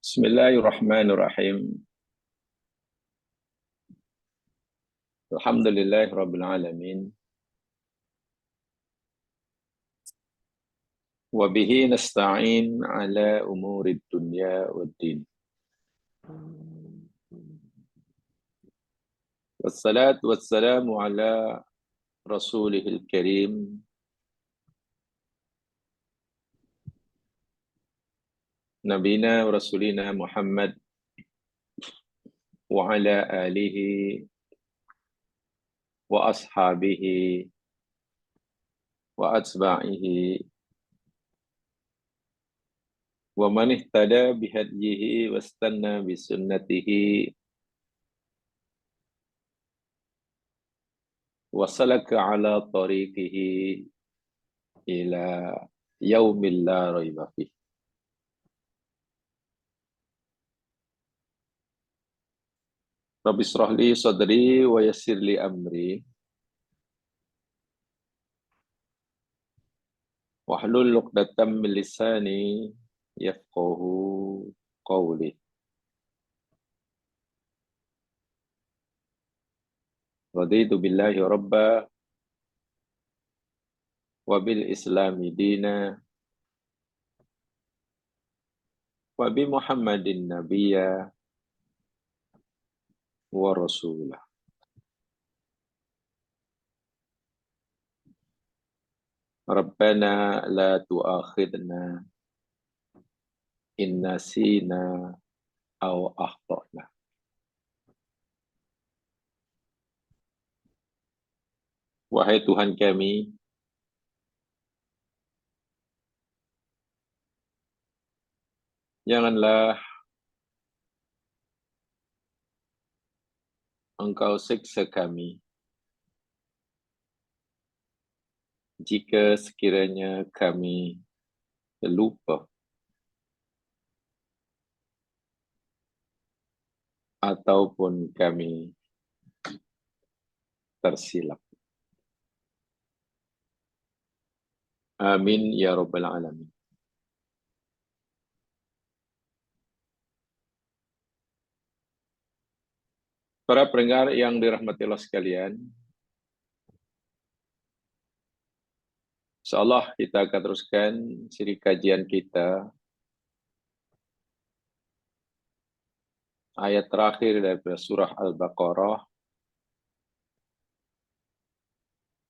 Bismillahirrahmanirrahim. Alhamdulillahirabbil alamin. Wa bihi nasta'in ala umurid dunya waddin. Wassalatu wassalamu ala rasulihil karim nabina wa rasulina Muhammad wa ala alihi wa ashabihi wa atba'ihi wa man ihtada bihadyihi wastanna bisunnatihi wa salaka ala tariqihi ila yaumil la raiba fihi. Rabbi shrah li sadri wa yassir li amri wahlul 'uqdatam min lisani yafqahu qawli. Raditu billahi rabba wa bil islami dina wa bi Muhammadin nabiyya wa rasulah. Rabbana la tu'akhidna in nasina aw akhtana. Wahai Tuhan kami, janganlah Engkau siksa kami jika sekiranya kami terlupa ataupun kami tersilap. Amin ya rabbal alamin. Para pendengar yang dirahmati Allah sekalian, insyaallah kita akan teruskan siri kajian kita ayat terakhir dari surah Al-Baqarah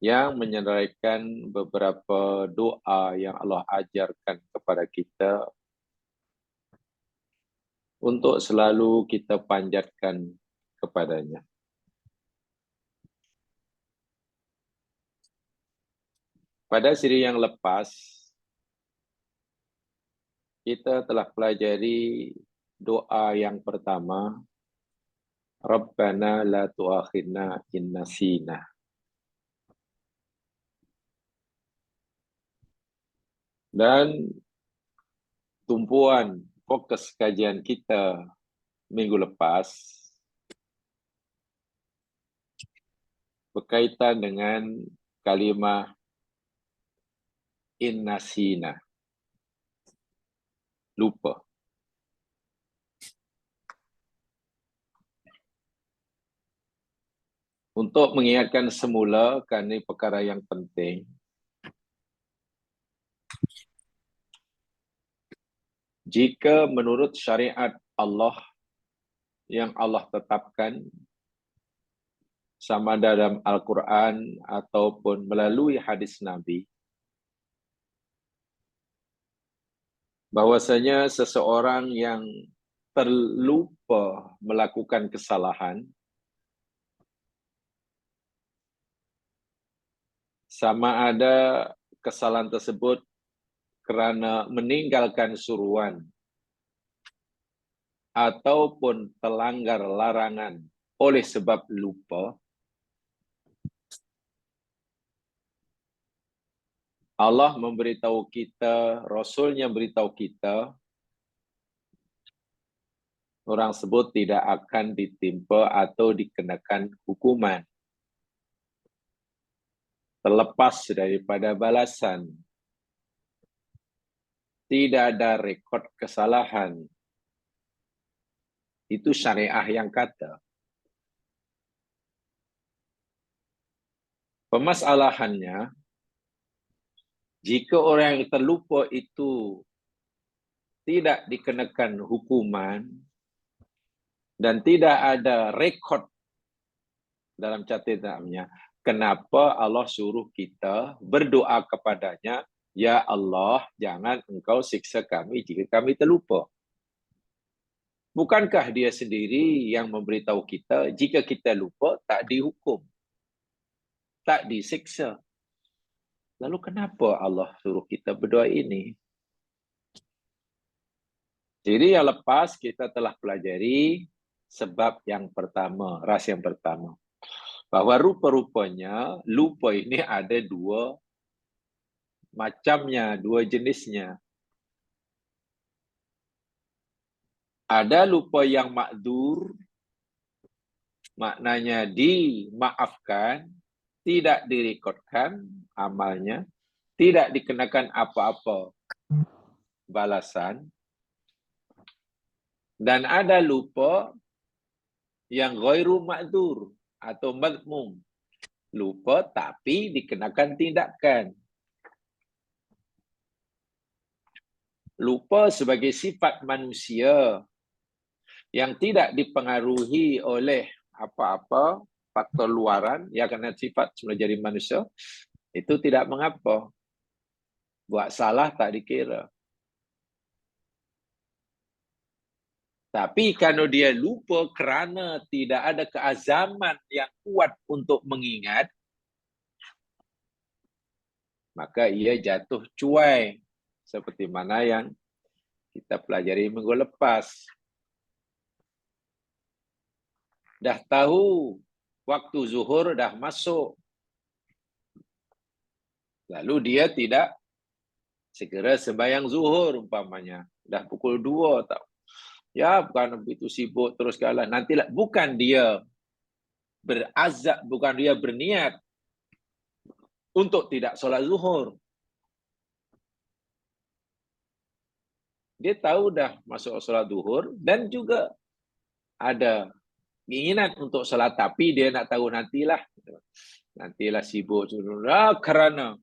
yang menyeraikan beberapa doa yang Allah ajarkan kepada kita untuk selalu kita panjatkan kepadanya. Pada siri yang lepas, kita telah pelajari doa yang pertama, Rabbana la tu'akhidna in nasina. Dan tumpuan fokus kajian kita minggu lepas berkaitan dengan kalimah in nasina, lupa. Untuk mengingatkan semula, kerana ini perkara yang penting, jika menurut syariat Allah yang Allah tetapkan, sama dalam Al-Quran ataupun melalui hadis Nabi, bahwasanya seseorang yang terlupa melakukan kesalahan, sama ada kesalahan tersebut kerana meninggalkan suruhan ataupun terlanggar larangan oleh sebab lupa, Allah memberitahu kita, Rasulnya beritahu kita, orang tersebut tidak akan ditimpa atau dikenakan hukuman, terlepas daripada balasan. Tidak ada rekod kesalahan Itu syariah yang kata. Permasalahannya, jika orang yang terlupa itu tidak dikenakan hukuman dan tidak ada rekod dalam catatannya, kenapa Allah suruh kita berdoa kepadanya, ya Allah, jangan engkau siksa kami jika kami terlupa. Bukankah dia sendiri yang memberitahu kita, jika kita lupa, tak dihukum, tak disiksa. Lalu kenapa Allah suruh kita berdoa ini? Jadi yang lepas kita telah pelajari sebab yang pertama, rahsia yang pertama. Bahwa rupa-rupanya lupa ini ada dua macamnya, dua jenisnya. Ada lupa yang makdur, maknanya dimaafkan, tidak direkodkan amalnya, tidak dikenakan apa-apa balasan. Dan ada lupa yang ghairu makdur atau madmum. Lupa tapi dikenakan tindakan. Lupa sebagai sifat manusia yang tidak dipengaruhi oleh apa-apa faktor luaran, ya karena sifat semula jadi manusia, itu tidak mengapa. Buat salah tak dikira. Tapi kalau dia lupa kerana tidak ada keazaman yang kuat untuk mengingat, maka ia jatuh cuai. Seperti mana yang kita pelajari minggu lepas. Dah tahu waktu zuhur dah masuk. Lalu dia tidak segera sembahyang zuhur umpamanya. Dah pukul 2 tau. Ya bukan begitu sibuk terus kalah. Nantilah bukan dia berazab, bukan dia berniat untuk tidak solat zuhur. Dia tahu dah masuk solat zuhur dan juga ada keinginan untuk solat, tapi dia nak tahu nantilah sibuk kerana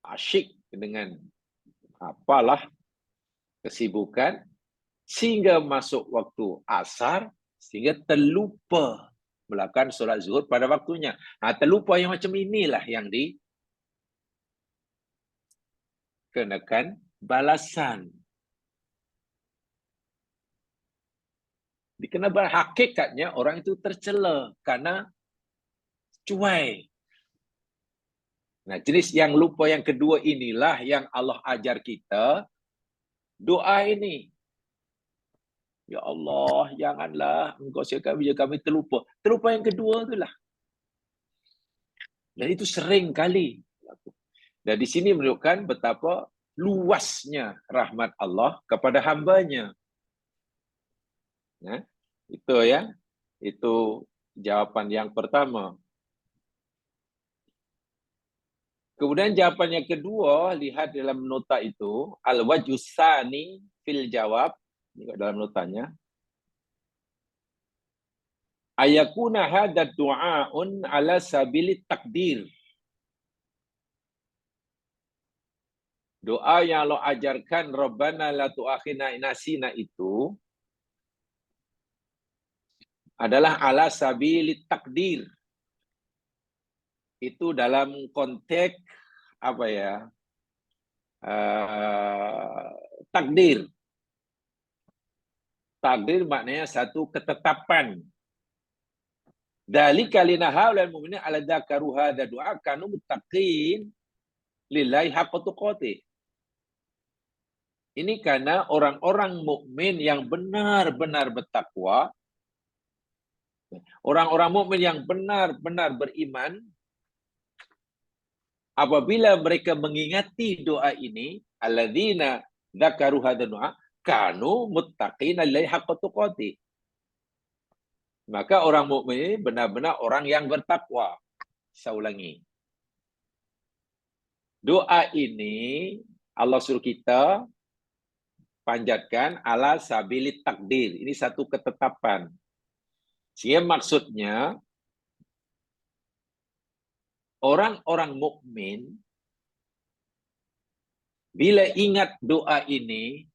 asyik dengan apalah kesibukan sehingga masuk waktu asar sehingga terlupa melakukan solat zuhur pada waktunya. Terlupa yang macam inilah yang dikenakan balasan. Dikenakan hakikatnya orang itu tercela karena cuai. Nah, jenis yang lupa yang kedua inilah yang Allah ajar kita doa ini. Ya Allah, janganlah engkau siapkan bila kami terlupa. Terlupa yang kedua itulah. Dan itu sering kali. Dan di sini menunjukkan betapa luasnya rahmat Allah kepada hambanya. Nah, itu ya. Itu jawapan yang pertama. Kemudian jawapan yang kedua, lihat dalam nota itu, al-wajhusani fil jawab, dalam notanya, ayakuna hadad du'aun ala sabili takdir. Doa yang Allah ajarkan, Rabbana la tu'akhina inasina itu, adalah ala sabili takdir. Itu dalam konteks apa ya? Takdir. Takdir maknanya satu ketetapan. Dalika linahaulal mu'minin ala dzakaru hadza du'a kanu muttaqin lillahi haqqa tuqatih. Ini karena orang-orang mukmin yang benar-benar bertakwa, orang-orang mukmin yang benar-benar beriman, apabila mereka mengingati doa ini, alladzina dzakaru hadza du'a kanu muttaqina lillahi haqqa tuqatih. Maka orang mukmin ini benar-benar orang yang bertakwa. Saya ulangi. Doa ini Allah suruh kita panjatkan ala sabilit takdir. Ini satu ketetapan. Sehingga maksudnya orang-orang mukmin bila ingat doa ini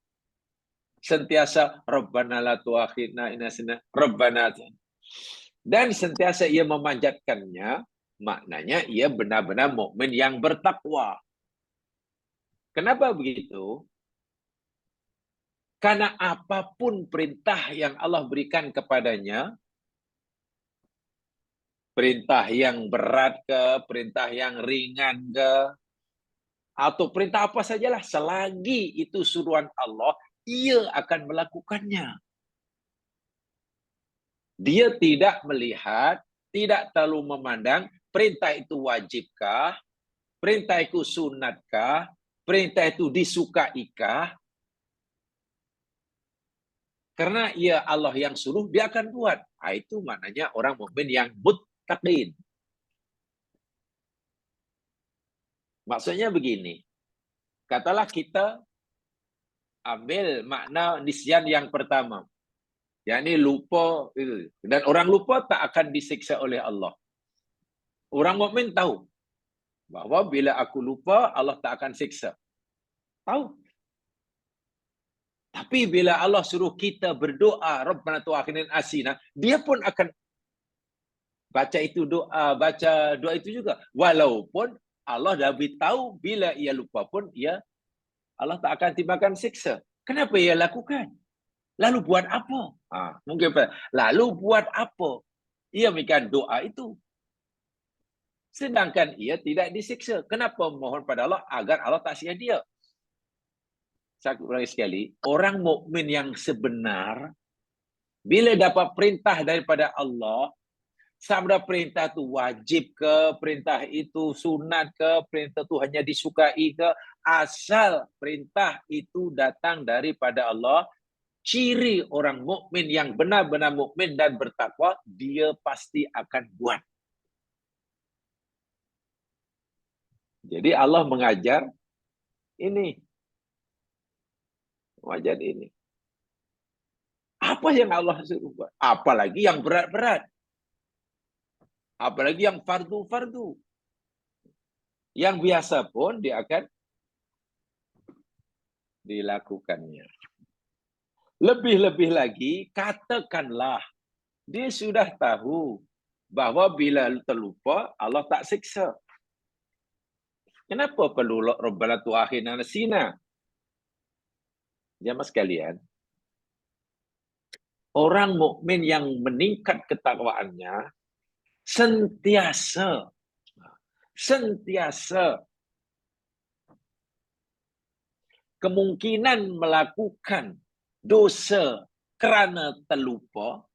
sentiasa Rabbana la tuakhidna in nasina Rabbana, dan sentiasa ia memanjatkannya, maknanya ia benar-benar mukmin yang bertakwa. Kenapa begitu? Karena apapun perintah yang Allah berikan kepadanya, perintah yang berat ke, perintah yang ringan ke, atau perintah apa sajalah, selagi itu suruhan Allah, ia akan melakukannya. Dia tidak melihat, tidak terlalu memandang perintah itu wajibkah, perintah itu sunatkah, perintah itu disukaikah. Karena ia Allah yang suruh, dia akan buat. Itu maknanya orang mukmin yang muttaqin. Maksudnya begini, katalah kita ambil makna nisyan yang pertama. Yakni lupa, dan orang lupa tak akan disiksa oleh Allah. Orang mukmin tahu bahwa bila aku lupa, Allah tak akan siksa. Tahu. Tapi bila Allah suruh kita berdoa, Rabbana tu'akhidna in nasina, dia pun akan baca itu doa, baca doa itu juga. Walaupun Allah dah beritahu bila ia lupa pun, Allah tak akan timpakan siksa. Kenapa ia lakukan? Lalu buat apa? Mungkin lalu buat apa? Ia memberikan doa itu. Sedangkan ia tidak disiksa. Kenapa mohon pada Allah? Agar Allah tak sia dia. Saya ulangi sekali, orang mukmin yang sebenar, bila dapat perintah daripada Allah, sama perintah itu wajib ke, perintah itu sunat ke, perintah itu hanya disukai ke, asal perintah itu datang daripada Allah, ciri orang mukmin yang benar-benar mukmin dan bertakwa, dia pasti akan buat. Jadi Allah mengajar ini. Mengajar ini. Apa yang Allah suruh buat? Apalagi yang berat-berat. Apalagi yang fardu-fardu. Yang biasa pun dia akan dilakukannya. Lebih-lebih lagi, katakanlah dia sudah tahu bahwa bila terlupa Allah tak siksa. Kenapa perlu Rabbana tu'akhidna in nasina? Jemaah sekalian, orang mukmin yang meningkat ketakwaannya sentiasa kemungkinan melakukan dosa kerana terlupa,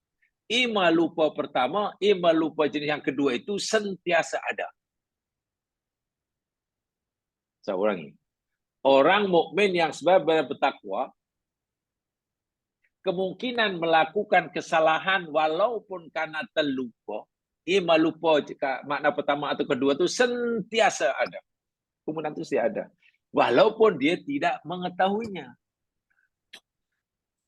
ima lupa pertama, ima lupa jenis yang kedua itu sentiasa ada. Saya ulangi. Orang mukmin yang sebenarnya bertakwa, kemungkinan melakukan kesalahan walaupun karena terlupa, ima lupa jika makna pertama atau kedua itu sentiasa ada. Kemungkinan itu ada. Walaupun dia tidak mengetahuinya.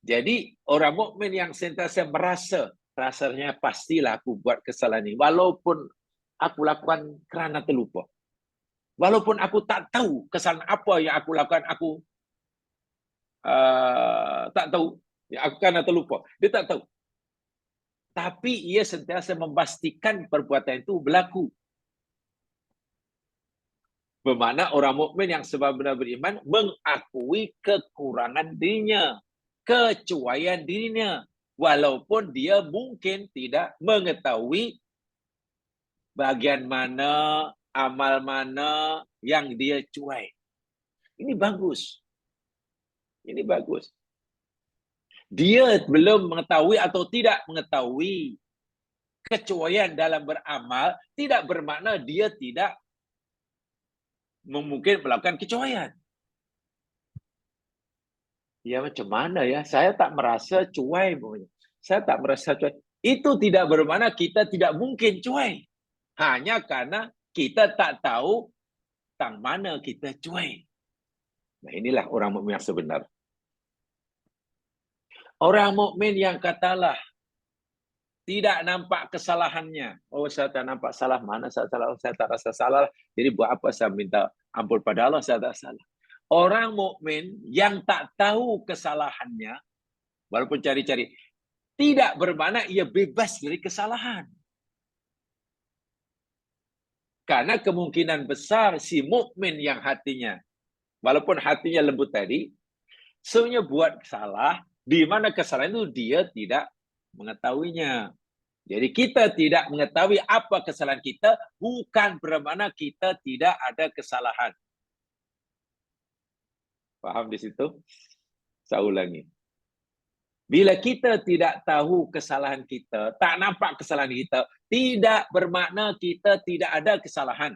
Jadi orang mukmin yang sentiasa merasa, rasanya pastilah aku buat kesalahan ini. Walaupun aku lakukan kerana terlupa. Walaupun aku tak tahu kesalahan apa yang aku lakukan, aku tak tahu. Aku kerana terlupa. Dia tak tahu. Tapi ia sentiasa memastikan perbuatan itu berlaku. Bermakna orang mukmin yang sebenar-benar beriman mengakui kekurangan dirinya, kecuaian dirinya, walaupun dia mungkin tidak mengetahui bagian mana, amal mana yang dia cuai. Ini bagus. Ini bagus. Dia belum mengetahui atau tidak mengetahui kecuaian dalam beramal, tidak bermakna dia tidak mungkin melakukan kecuaian. Ya macam mana ya? Saya tak merasa cuai. Saya tak merasa cuai. Itu tidak bermakna kita tidak mungkin cuai. Hanya karena kita tak tahu tang mana kita cuai. Nah inilah orang mukmin yang sebenar. Orang mukmin yang katalah tidak nampak kesalahannya. Oh, saya tak nampak salah. Mana saya salah? Saya tak rasa salah. Jadi buat apa saya minta ampun pada Allah? Saya tak salah. Orang mukmin yang tak tahu kesalahannya, walaupun cari-cari, tidak bermakna ia bebas dari kesalahan. Karena kemungkinan besar si mukmin yang hatinya, walaupun hatinya lembut tadi, sebenarnya buat salah, di mana kesalahan itu dia tidak mengetahuinya. Jadi kita tidak mengetahui apa kesalahan kita, bukan bermakna kita tidak ada kesalahan. Paham di situ? Saya ulangi. Bila kita tidak tahu kesalahan kita, tak nampak kesalahan kita, tidak bermakna kita tidak ada kesalahan.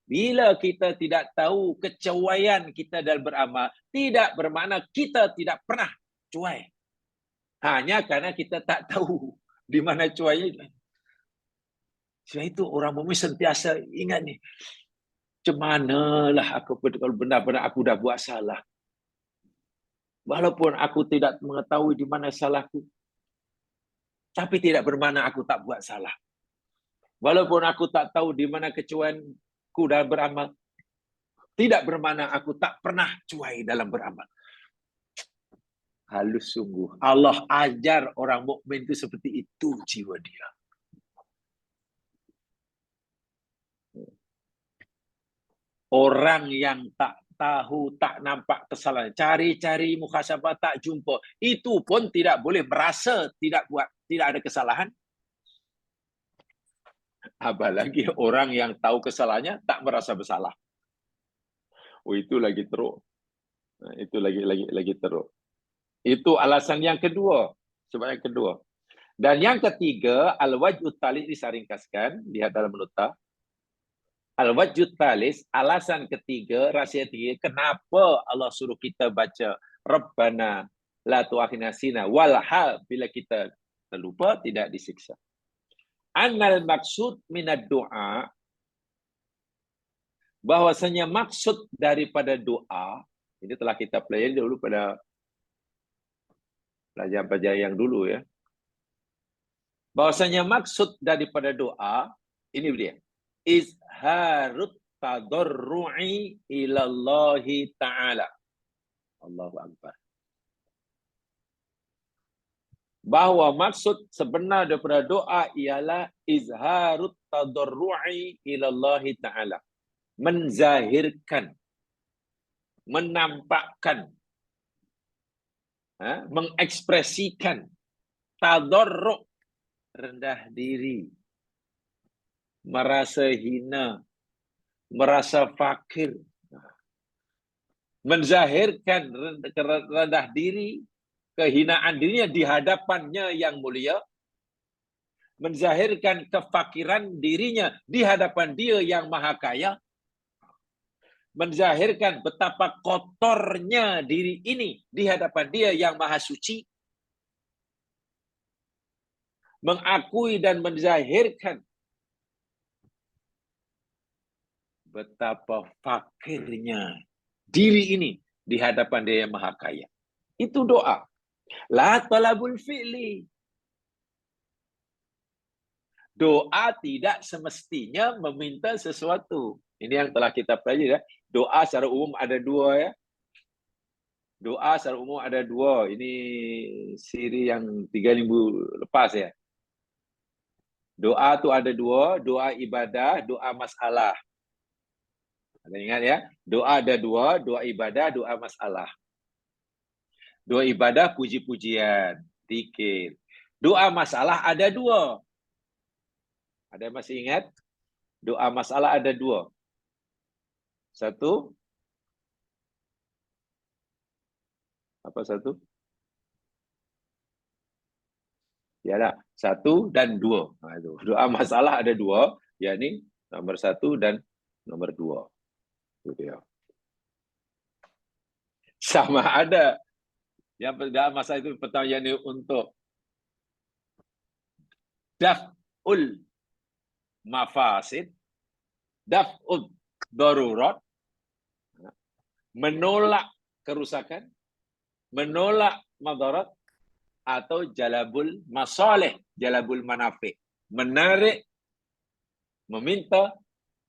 Bila kita tidak tahu kecuaian kita dalam beramal, tidak bermakna kita tidak pernah cuai. Hanya karena kita tak tahu di mana cuainya. Sebab itu orang mukmin sentiasa ingat ni. Macam manalah aku kalau benar-benar aku dah buat salah. Walaupun aku tidak mengetahui di mana salahku. Tapi tidak bermakna aku tak buat salah. Walaupun aku tak tahu di mana kecuaianku dalam beramal. Tidak bermakna aku tak pernah cuai dalam beramal. Halus sungguh. Allah ajar orang mukmin itu seperti itu jiwa dia. Orang yang tak tahu, tak nampak kesalahan, cari-cari muhasabah tak jumpa, itu pun tidak boleh merasa tidak ada kesalahan. Apalagi orang yang tahu kesalahannya tak merasa bersalah. Oh, itu lagi teruk. Itu lagi teruk. Itu alasan yang kedua. Sebab yang kedua. Dan yang ketiga, al-wajhut talis disaringkaskan, lihat dalam nota. Al-wajhut talis, alasan ketiga, rahsia ketiga, kenapa Allah suruh kita baca Rabbana la tu'akhidna sina walhal bila kita terlupa tidak disiksa. Annal maksud minad doa, bahwasanya maksud daripada doa, ini telah kita pelajari dulu pada pelajaran-pelajaran yang dulu ya. Bahwasanya maksud daripada doa, ini dia. Izharut tadarru'i ilallahi ta'ala. Allahu Akbar. Bahawa maksud sebenar daripada doa ialah izharut tadarru'i ilallahi ta'ala. Menzahirkan, menampakkan, mengekspresikan tadarru', rendah diri, merasa hina, merasa fakir, menzahirkan rendah diri, kehinaan dirinya di hadapannya yang mulia, menzahirkan kefakiran dirinya di hadapan dia yang maha kaya, menzahirkan betapa kotornya diri ini di hadapan dia yang maha suci, mengakui dan menzahirkan betapa fakirnya diri ini di hadapan dia yang maha kaya. Itu doa. La talabul fi'li. Doa tidak semestinya meminta sesuatu. Ini yang telah kita pelajari ya. Doa secara umum ada dua ya. Doa secara umum ada dua. Ini siri yang 3 minggu lepas ya. Doa tu ada dua. Doa ibadah, doa masalah. Ada ingat ya? Doa ada dua. Doa ibadah, doa masalah. Doa ibadah puji-pujian. Zikir. Doa masalah ada dua. Ada yang masih ingat? Doa masalah ada dua. Satu. Apa satu? Ya tak? Satu dan dua. Doa masalah ada dua. Yakni nomor satu dan nomor dua. Itu dia. Sama ada. Yang dalam masa itu pertama yakni untuk daf'ul mafasid, daf'ul darurat, menolak kerusakan, menolak madarat, atau jalabul masalih, jalabul manafi', menarik, meminta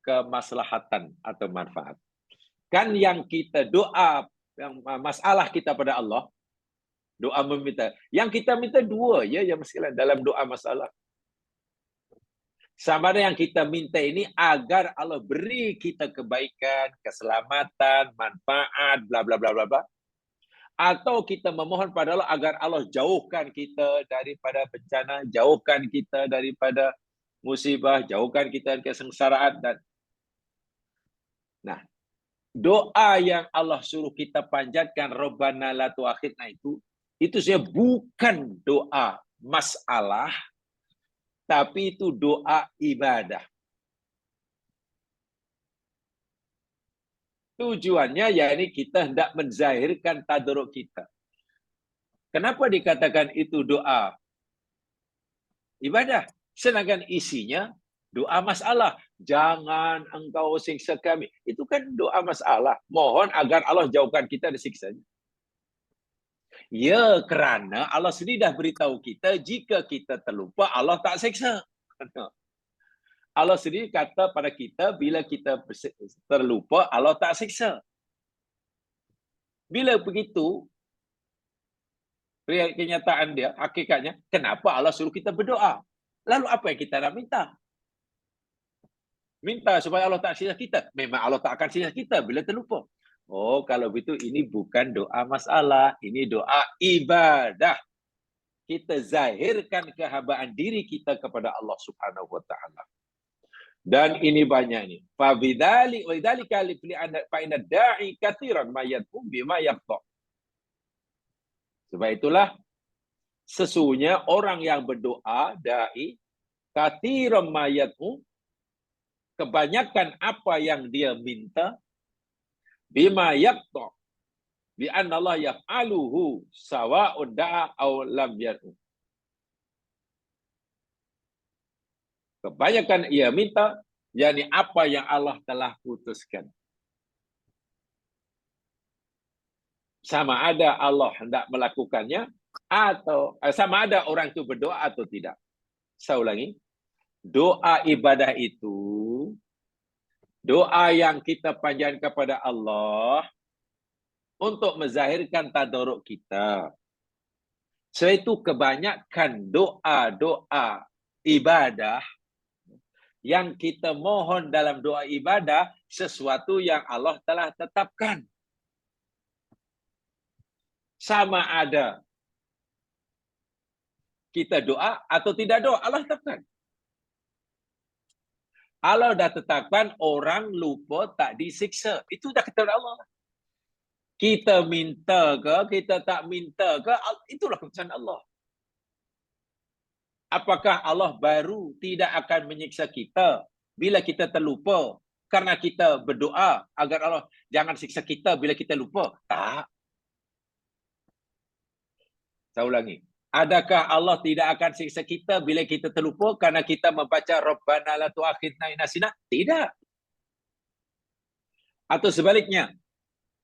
kemaslahatan atau manfaat. Kan yang kita doa, yang masalah kita pada Allah, doa meminta. Yang kita minta dua ya, yang masalah dalam doa masalah. Sama ada yang kita minta ini agar Allah beri kita kebaikan, keselamatan, manfaat, bla bla bla bla bla. Atau kita memohon pada Allah agar Allah jauhkan kita daripada bencana, jauhkan kita daripada musibah, jauhkan kita dari kesengsaraan. Dan nah, doa yang Allah suruh kita panjatkan, Rabbana la tu'akhidna, itu saya bukan doa masalah, tapi itu doa ibadah. Tujuannya yakni kita hendak menzahirkan tadarruk kita. Kenapa dikatakan itu doa ibadah? Sedangkan isinya doa masalah. Jangan engkau siksa kami. Itu kan doa masalah. Mohon agar Allah jauhkan kita dari siksanya. Ya, kerana Allah sendiri dah beritahu kita, jika kita terlupa, Allah tak siksa. Allah sendiri kata pada kita, bila kita terlupa, Allah tak siksa. Bila begitu, kenyataan dia, hakikatnya, kenapa Allah suruh kita berdoa? Lalu apa yang kita nak minta? Minta supaya Allah tak siksa kita. Memang Allah tak akan siksa kita bila terlupa. Oh, kalau begitu ini bukan doa masalah, ini doa ibadah. Kita zahirkan kehambaan diri kita kepada Allah Subhanahu wa taala. Dan ini banyak ni. Fa bidzalika fa inna da'i katsiran ma yad'u bima yaqta. Sebab itulah sesungguhnya orang yang berdoa, dai, katsiran ma yad'u, kebanyakan apa yang dia minta, bima yaqta, bi anna Allah yaf'aluhu sawa'un da'a aw lam yad'u. Kebanyakan ia minta, yakni apa yang Allah telah putuskan. Sama ada Allah hendak melakukannya, atau sama ada orang itu berdoa atau tidak. Saya ulangi, doa ibadah itu, doa yang kita panjatkan kepada Allah untuk menzahirkan tadarruk kita. So itu kebanyakan doa-doa ibadah yang kita mohon dalam doa ibadah sesuatu yang Allah telah tetapkan. Sama ada kita doa atau tidak doa, Allah tetapkan. Allah dah tetapkan orang lupa tak disiksa. Itu dah kata Allah. Kita minta ke, kita tak minta ke, itulah keputusan Allah. Apakah Allah baru tidak akan menyiksa kita bila kita terlupa karena kita berdoa agar Allah jangan siksa kita bila kita lupa? Tak. Saya ulangi. Adakah Allah tidak akan siksa kita bila kita terlupa karena kita membaca Rabbana la tu'akhidna in nasina? Tidak. Atau sebaliknya,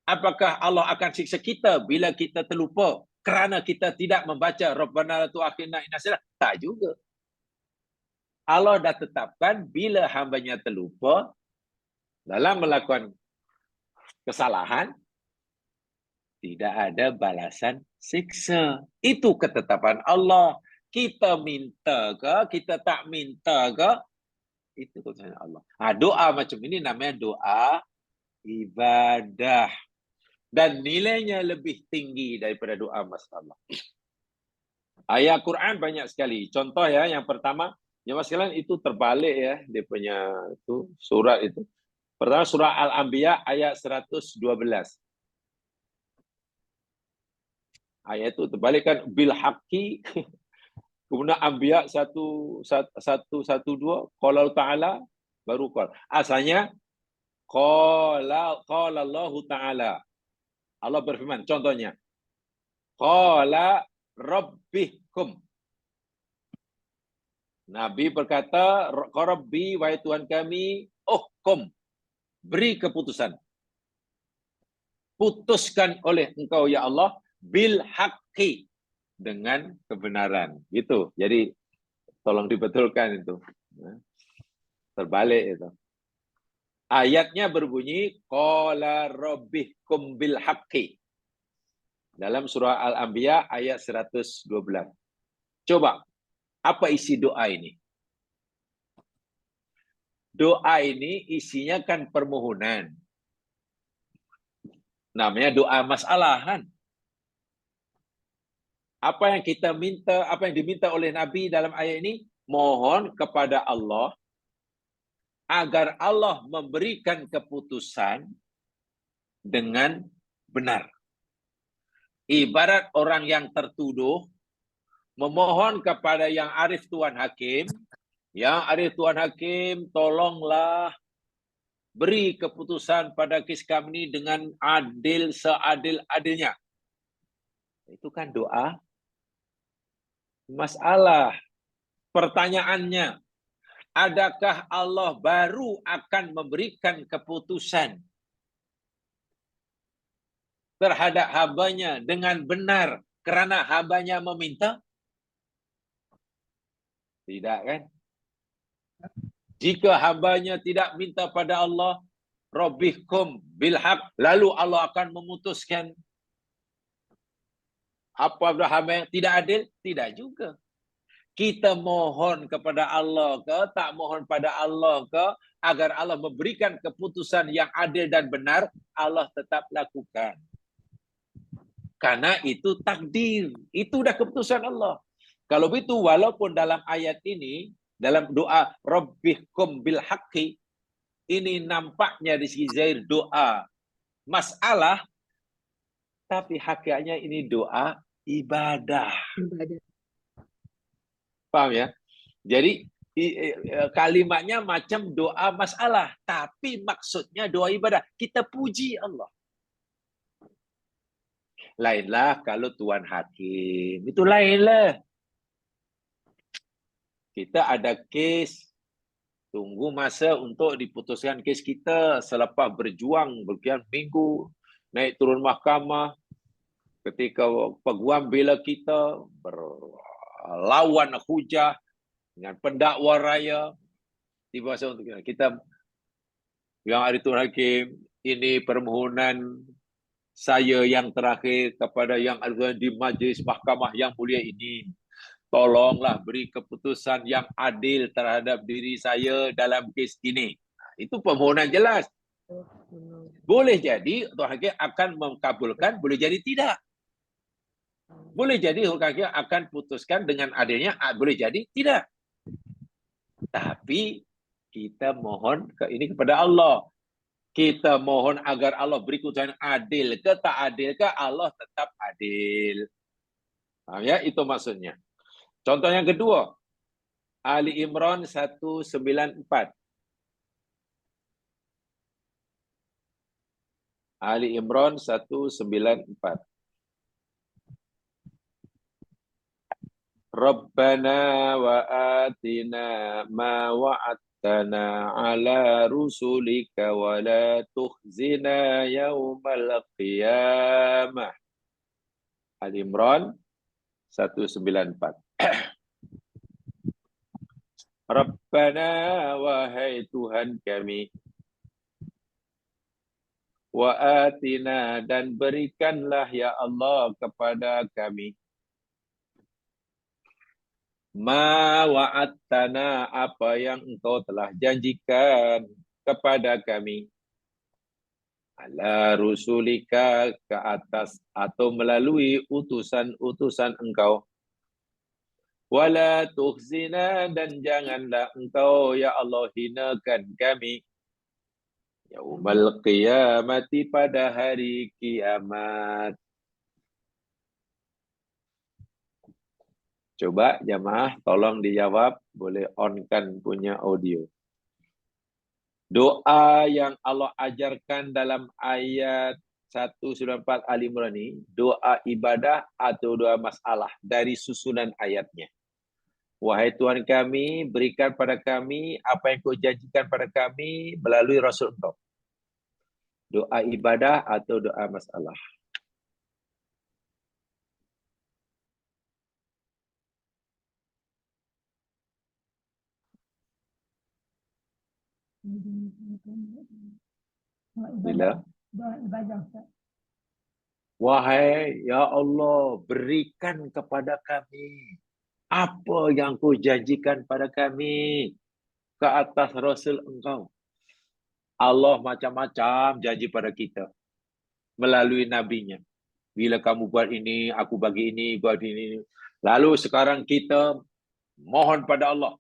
apakah Allah akan siksa kita bila kita terlupa kerana kita tidak membaca Rabbana la tu'akhidna in nasina? Tak juga. Allah dah tetapkan bila hambanya terlupa dalam melakukan kesalahan, tidak ada balasan siksa. Itu ketetapan Allah. Kita minta ke, kita tak minta ke, itu ketetapan Allah. Doa macam ini namanya doa ibadah. Dan nilainya lebih tinggi daripada doa masalah. Ayat Quran banyak sekali. Contoh ya, yang pertama, yang sekalian itu terbalik ya, dia punya itu surat itu. Pertama surah Al-Anbiya ayat 112. Ayat itu terbalikkan bil haqqi, kemudian Anbiya 112, qala ta'ala, baru qala. Asalnya qala Allah ta'ala. Allah berfirman, contohnya qala rabbikum. Nabi berkata, Rabbi, wahai Tuhan kami, uhkum, beri keputusan. Putuskan oleh engkau ya Allah bil haqqi, dengan kebenaran. Gitu. Jadi tolong dibetulkan itu. Terbalik itu. Ayatnya berbunyi qala rabbihkum bil haqqi. Dalam surah Al-Anbiya ayat 112. Coba, apa isi doa ini? Doa ini isinya kan permohonan. Namanya doa masalahan. Apa yang kita minta, apa yang diminta oleh Nabi dalam ayat ini? Mohon kepada Allah agar Allah memberikan keputusan dengan benar. Ibarat orang yang tertuduh memohon kepada yang arif Tuan Hakim, yang arif Tuan Hakim, tolonglah beri keputusan pada kes kami dengan adil seadil-adilnya. Itu kan doa. Masalah pertanyaannya, adakah Allah baru akan memberikan keputusan terhadap hambanya dengan benar kerana hambanya meminta? Tidak kan? Jika hambanya tidak minta pada Allah, Rabbihkum bilhaq, lalu Allah akan memutuskan apa hamba yang tidak adil? Tidak juga. Kita mohon kepada Allah ke, tak mohon pada Allah ke, agar Allah memberikan keputusan yang adil dan benar, Allah tetap lakukan. Karena itu takdir. Itu dah keputusan Allah. Kalau begitu, walaupun dalam ayat ini, dalam doa Rabbihkum bil haqqi, ini nampaknya di segi zahir doa masalah, tapi hakikatnya ini doa ibadah. Paham ya? Jadi kalimatnya macam doa masalah, tapi maksudnya doa ibadah. Kita puji Allah. Lainlah kalau Tuan Hakim. Itu lainlah. Kita ada kes, tunggu masa untuk diputuskan kes kita selepas berjuang berkian minggu, naik turun mahkamah, ketika peguam bela kita berlawan hujah dengan pendakwa raya, tiba masa untuk kita yang hari Tuan Hakim, ini permohonan saya yang terakhir kepada yang ada di majlis mahkamah yang mulia ini. Tolonglah beri keputusan yang adil terhadap diri saya dalam kes ini. Itu permohonan jelas. Boleh jadi Tuan Hakim akan mengabulkan, boleh jadi tidak. Boleh jadi Tuan Hakim akan putuskan dengan adilnya, boleh jadi tidak. Tapi kita mohon ini kepada Allah. Kita mohon agar Allah beri keputusan adil ke tak adil ke, Allah tetap adil. Ya, itu maksudnya. Contoh yang kedua, Ali Imran 194. Ali Imran 194. Rabbana wa atina ma wa'adtana ala rusulika wa la tukhzina yawmal qiyamah. Ali Imran 194. Rabbana, wahai Tuhan kami, wa atina, dan berikanlah ya Allah kepada kami, ma wa'adtana, apa yang engkau telah janjikan kepada kami, ala rusulika, ke atas atau melalui utusan-utusan engkau, wala tukhzina, dan janganlah engkau ya Allah hinakan kami, yaumal qiyamati, pada hari kiamat. Coba jamaah tolong dijawab, boleh on-kan punya audio. Doa yang Allah ajarkan dalam ayat 194 Al-Imran ini, doa ibadah atau doa masalah dari susunan ayatnya. Wahai Tuhan kami, berikan pada kami apa yang kau janjikan pada kami melalui Rasul engkau. Doa ibadah atau doa masalah. Bila? Doa ibadah, Ustaz. Wahai ya Allah, berikan kepada kami apa yang kau janjikan pada kami ke atas Rasul engkau. Allah macam-macam janji pada kita melalui nabinya. Bila kamu buat ini, aku bagi ini, buat ini. Lalu sekarang kita mohon pada Allah.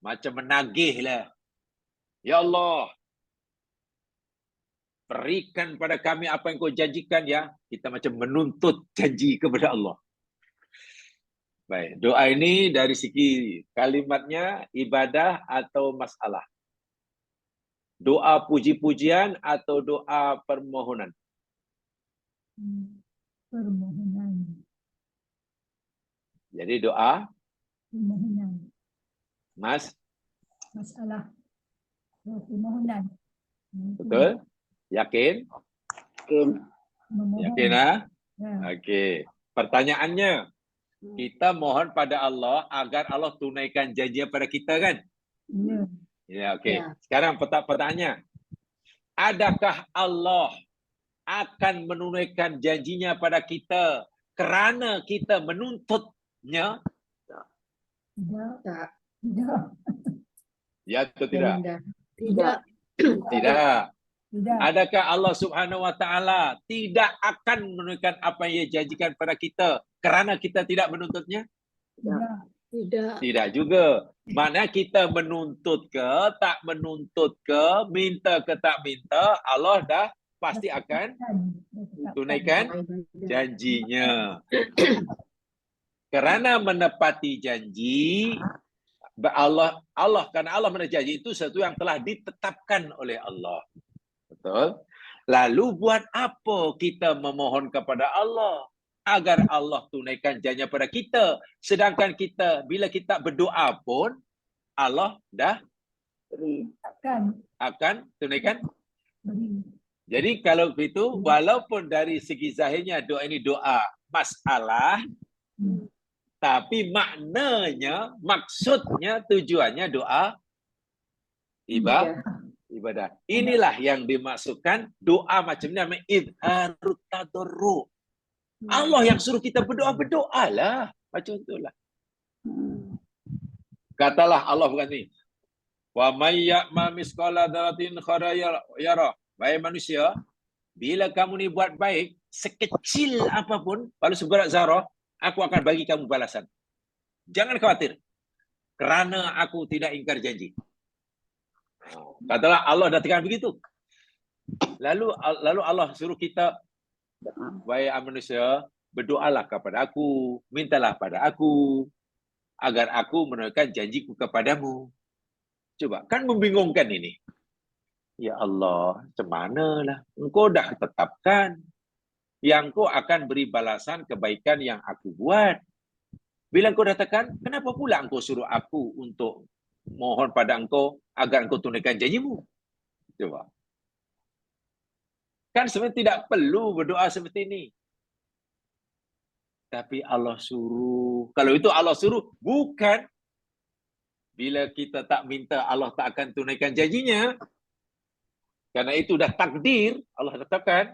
Macam menagihlah. Ya Allah, berikan pada kami apa yang kau janjikan ya. Kita macam menuntut janji kepada Allah. Baik, doa ini dari segi kalimatnya ibadah atau masalah. Doa puji-pujian atau doa permohonan. Permohonan. Jadi doa Permohonan. masalah. Permohonan. Betul? Yakin? Yakin ah? Ya. Okey. Pertanyaannya, kita mohon pada Allah agar Allah tunaikan janji pada kita kan? Ya. Ya, okey. Ya. Sekarang pertanyaannya, adakah Allah akan menunaikan janjinya pada kita kerana kita menuntutnya? Tidak. Tak. Tidak. Ya atau tidak? Tidak. Tidak. Tidak. Adakah Allah Subhanahu Wa Taala tidak akan menunaikan apa yang Dia janjikan pada kita kerana kita tidak menuntutnya? Tidak. Tidak. Tidak juga. Mana kita menuntut ke, tak menuntut ke, minta ke tak minta, Allah dah pasti akan tunaikan janjinya. Kerana menepati janji, Allah kerana Allah menepati itu sesuatu yang telah ditetapkan oleh Allah. Betul? Lalu buat apa kita memohon kepada Allah agar Allah tunaikan janjinya pada kita, sedangkan kita bila kita berdoa pun Allah dah akan tunaikan. Jadi kalau begitu, walaupun dari segi zahirnya doa ini doa masalah, tapi maknanya, maksudnya, tujuannya doa ibadah. Inilah yang dimaksudkan doa macam ni namanya izharut tadarru. Allah yang suruh kita berdoalah. Macam itulah. Katalah Allah bukan ni. Wa may ya'mal misqala dzarratin khairan yarah. Wahai manusia, bila kamu ni buat baik, sekecil apapun, kalau seberat zarah, aku akan bagi kamu balasan. Jangan khawatir. Kerana aku tidak ingkar janji. Katalah Allah dah tekan begitu. Lalu Allah suruh kita, wahai manusia, berdoalah kepada aku, mintalah pada aku, agar aku menunaikan janjiku kepadamu. Coba, kan membingungkan ini. Ya Allah, macam manalah? Engkau dah tetapkan yang kau akan beri balasan kebaikan yang aku buat. Bila engkau dah tekan, kenapa pula engkau suruh aku untuk mohon pada engkau agar engkau tunaikan janjimu? Coba. Kan sebenarnya tidak perlu berdoa seperti ini. Tapi Allah suruh. Kalau itu Allah suruh, bukan. Bila kita tak minta, Allah tak akan tunaikan janjinya. Karena itu dah takdir, Allah tetapkan.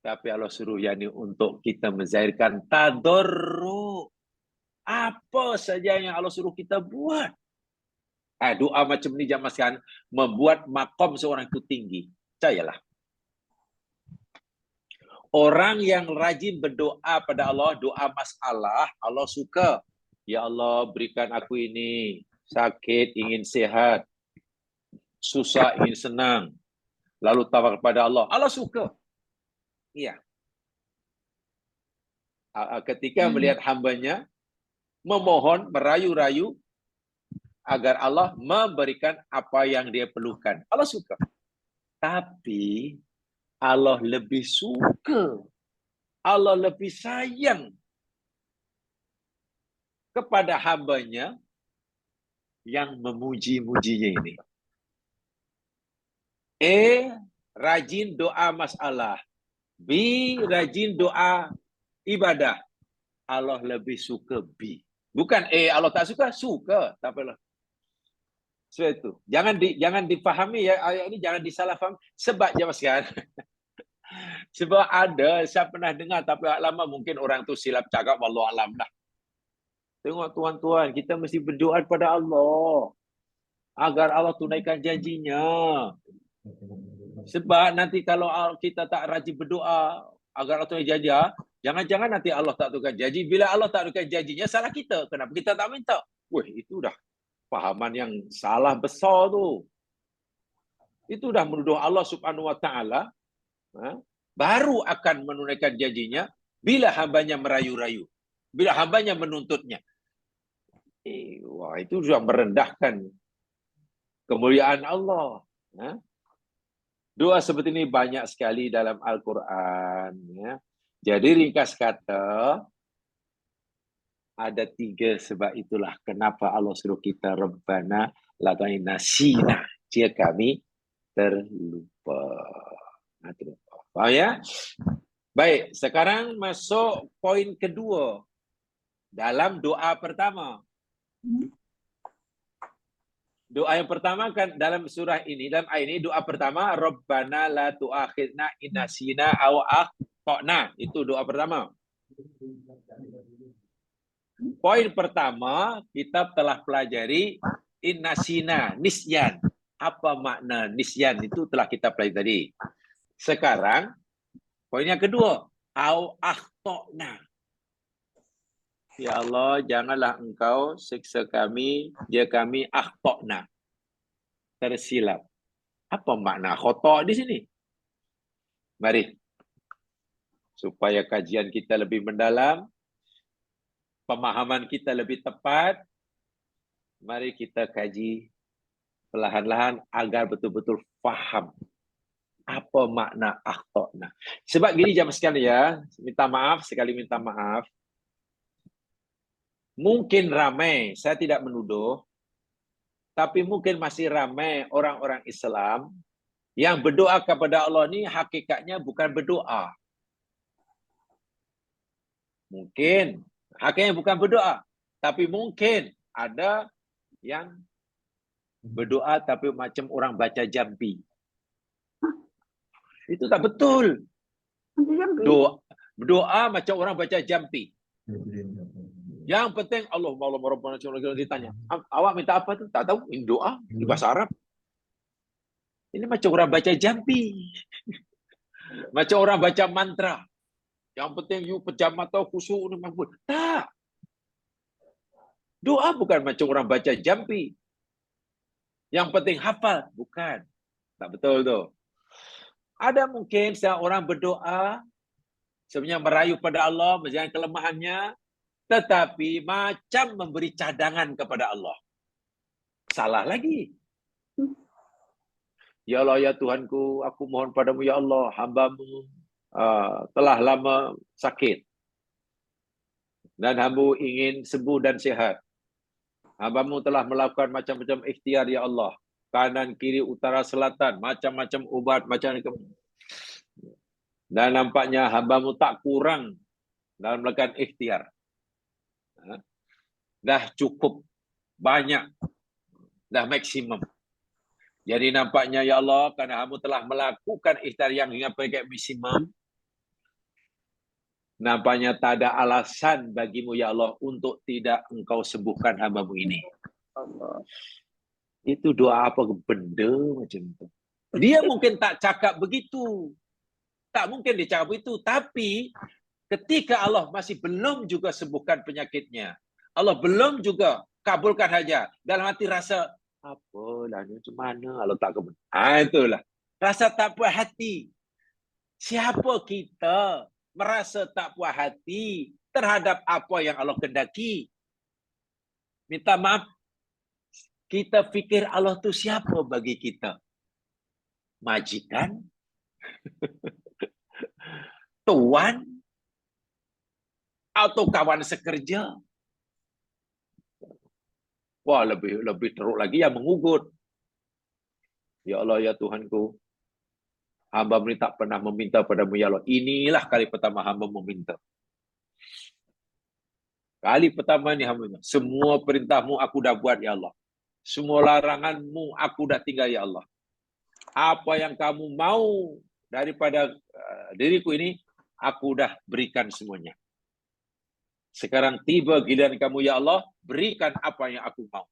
Tapi Allah suruh yakni untuk kita menzahirkan tadarru. Apa saja yang Allah suruh kita buat. Doa macam ni jangan sekarang membuat makom seorang itu tinggi. Percayalah. Orang yang rajin berdoa pada Allah, doa masalah, Allah suka. Ya Allah, berikan aku ini. Sakit, ingin sehat. Susah, ingin senang. Lalu tawar kepada Allah. Allah suka. Iya. Ketika melihat hambanya, memohon, merayu-rayu, agar Allah memberikan apa yang dia perlukan. Allah suka. Tapi, Allah lebih suka. Allah lebih sayang kepada hambanya yang memuji-mujinya ini. Rajin doa masalah. B, rajin doa ibadah. Allah lebih suka B. Bukan Allah tak suka, suka. Tak apalah. Sebab itu. Jangan dipahami ya, ayat ini jangan disalah faham. Sebab je sekalian. Sebab ada, saya pernah dengar, tapi lama mungkin orang tu silap cakap, wallahu alam dah. Tengok tuan-tuan, kita mesti berdoa kepada Allah. Agar Allah tunaikan janjinya. Sebab nanti kalau kita tak rajin berdoa, agar Allah tunaikan janji, jangan-jangan nanti Allah tak tunaikan janji. Bila Allah tak tunaikan janjinya, salah kita. Kenapa kita tak minta? Weh, itu dah fahaman yang salah besar tu. Itu dah menuduh Allah Subhanahu Wa Taala. Baru akan menunaikan janjinya bila hambanya merayu-rayu, bila hambanya menuntutnya. Wah, itu sudah merendahkan kemuliaan Allah. Doa seperti ini banyak sekali dalam Al-Quran. Jadi ringkas kata, ada 3 sebab itulah kenapa Allah suruh kita Rabbana la ta'inasina, jika kami terlupa. Faham ya? Baik, sekarang masuk poin kedua dalam doa pertama. Doa yang pertama kan dalam surah ini, dalam ayat ini doa pertama, Rabbana la tu'akhidna in nasina aw akhtana. Itu doa pertama. Poin pertama, kita telah pelajari in nasina, nisyan. Apa makna nisyan itu telah kita pelajari. Sekarang poin yang kedua, au akhtana. Ya Allah, janganlah engkau siksa kami, dia kami akhtana. Tersilap. Apa makna khata' di sini? Mari. Supaya kajian kita lebih mendalam, pemahaman kita lebih tepat, mari kita kaji perlahan-lahan agar betul-betul faham apa makna akhtana. Sebab gini jamaah sekalian ya, minta maaf, sekali minta maaf. Mungkin ramai, saya tidak menuduh, tapi mungkin masih ramai orang-orang Islam yang berdoa kepada Allah ni hakikatnya bukan berdoa. Mungkin hakikatnya bukan berdoa, tapi mungkin ada yang berdoa tapi macam orang baca jampi. Itu tak betul. Doa macam orang baca jampi. Yang penting Allah ditanya, awak minta apa tu? Tak tahu. Ini doa di bahasa Arab. Ini macam orang baca jampi. Macam orang baca mantra. Yang penting you pejam mata khusyuk ni mampu. Tak. Doa bukan macam orang baca jampi. Yang penting hafal, bukan. Tak betul tu. Ada mungkin seorang berdoa sebenarnya merayu pada Allah, menjangan kelemahannya, tetapi macam memberi cadangan kepada Allah. Salah lagi. Ya Allah, ya Tuhanku, aku mohon padamu, ya Allah, hamba-Mu telah lama sakit. Dan hamba ingin sembuh dan sihat. Hamba-Mu telah melakukan macam-macam ikhtiar, ya Allah. Kanan, kiri, utara, selatan, macam-macam ubat, macam-macam. Dan nampaknya hamba-Mu tak kurang dalam melakukan ikhtiar. Dah cukup banyak. Dah maksimum. Jadi nampaknya, ya Allah, kerana hamba telah melakukan ikhtiar yang hingga maksimum, nampaknya tak ada alasan bagimu, ya Allah, untuk tidak engkau sembuhkan hamba-Mu ini. Allah. Itu doa apa benda macam tu. Dia mungkin tak cakap begitu. Tak mungkin dia cakap begitu. Tapi ketika Allah masih belum juga sembuhkan penyakitnya, Allah belum juga kabulkan hajat, dalam hati rasa, apalah ni macam mana Allah tak kabul. Itulah. Rasa tak puas hati. Siapa kita merasa tak puas hati terhadap apa yang Allah kehendaki? Minta maaf, kita fikir Allah tu siapa bagi kita? Majikan? Tuan? Atau kawan sekerja? Wah, lebih teruk lagi yang mengugut. Ya Allah, ya Tuhanku, hamba ini tak pernah meminta padamu, ya Allah. Inilah kali pertama hamba meminta. Kali pertama ni hamba, semua perintahmu aku dah buat, ya Allah. Semua laranganmu aku dah tinggal ya Allah. Apa yang kamu mau daripada diriku ini, aku dah berikan semuanya. Sekarang tiba giliran kamu ya Allah, berikan apa yang aku mau.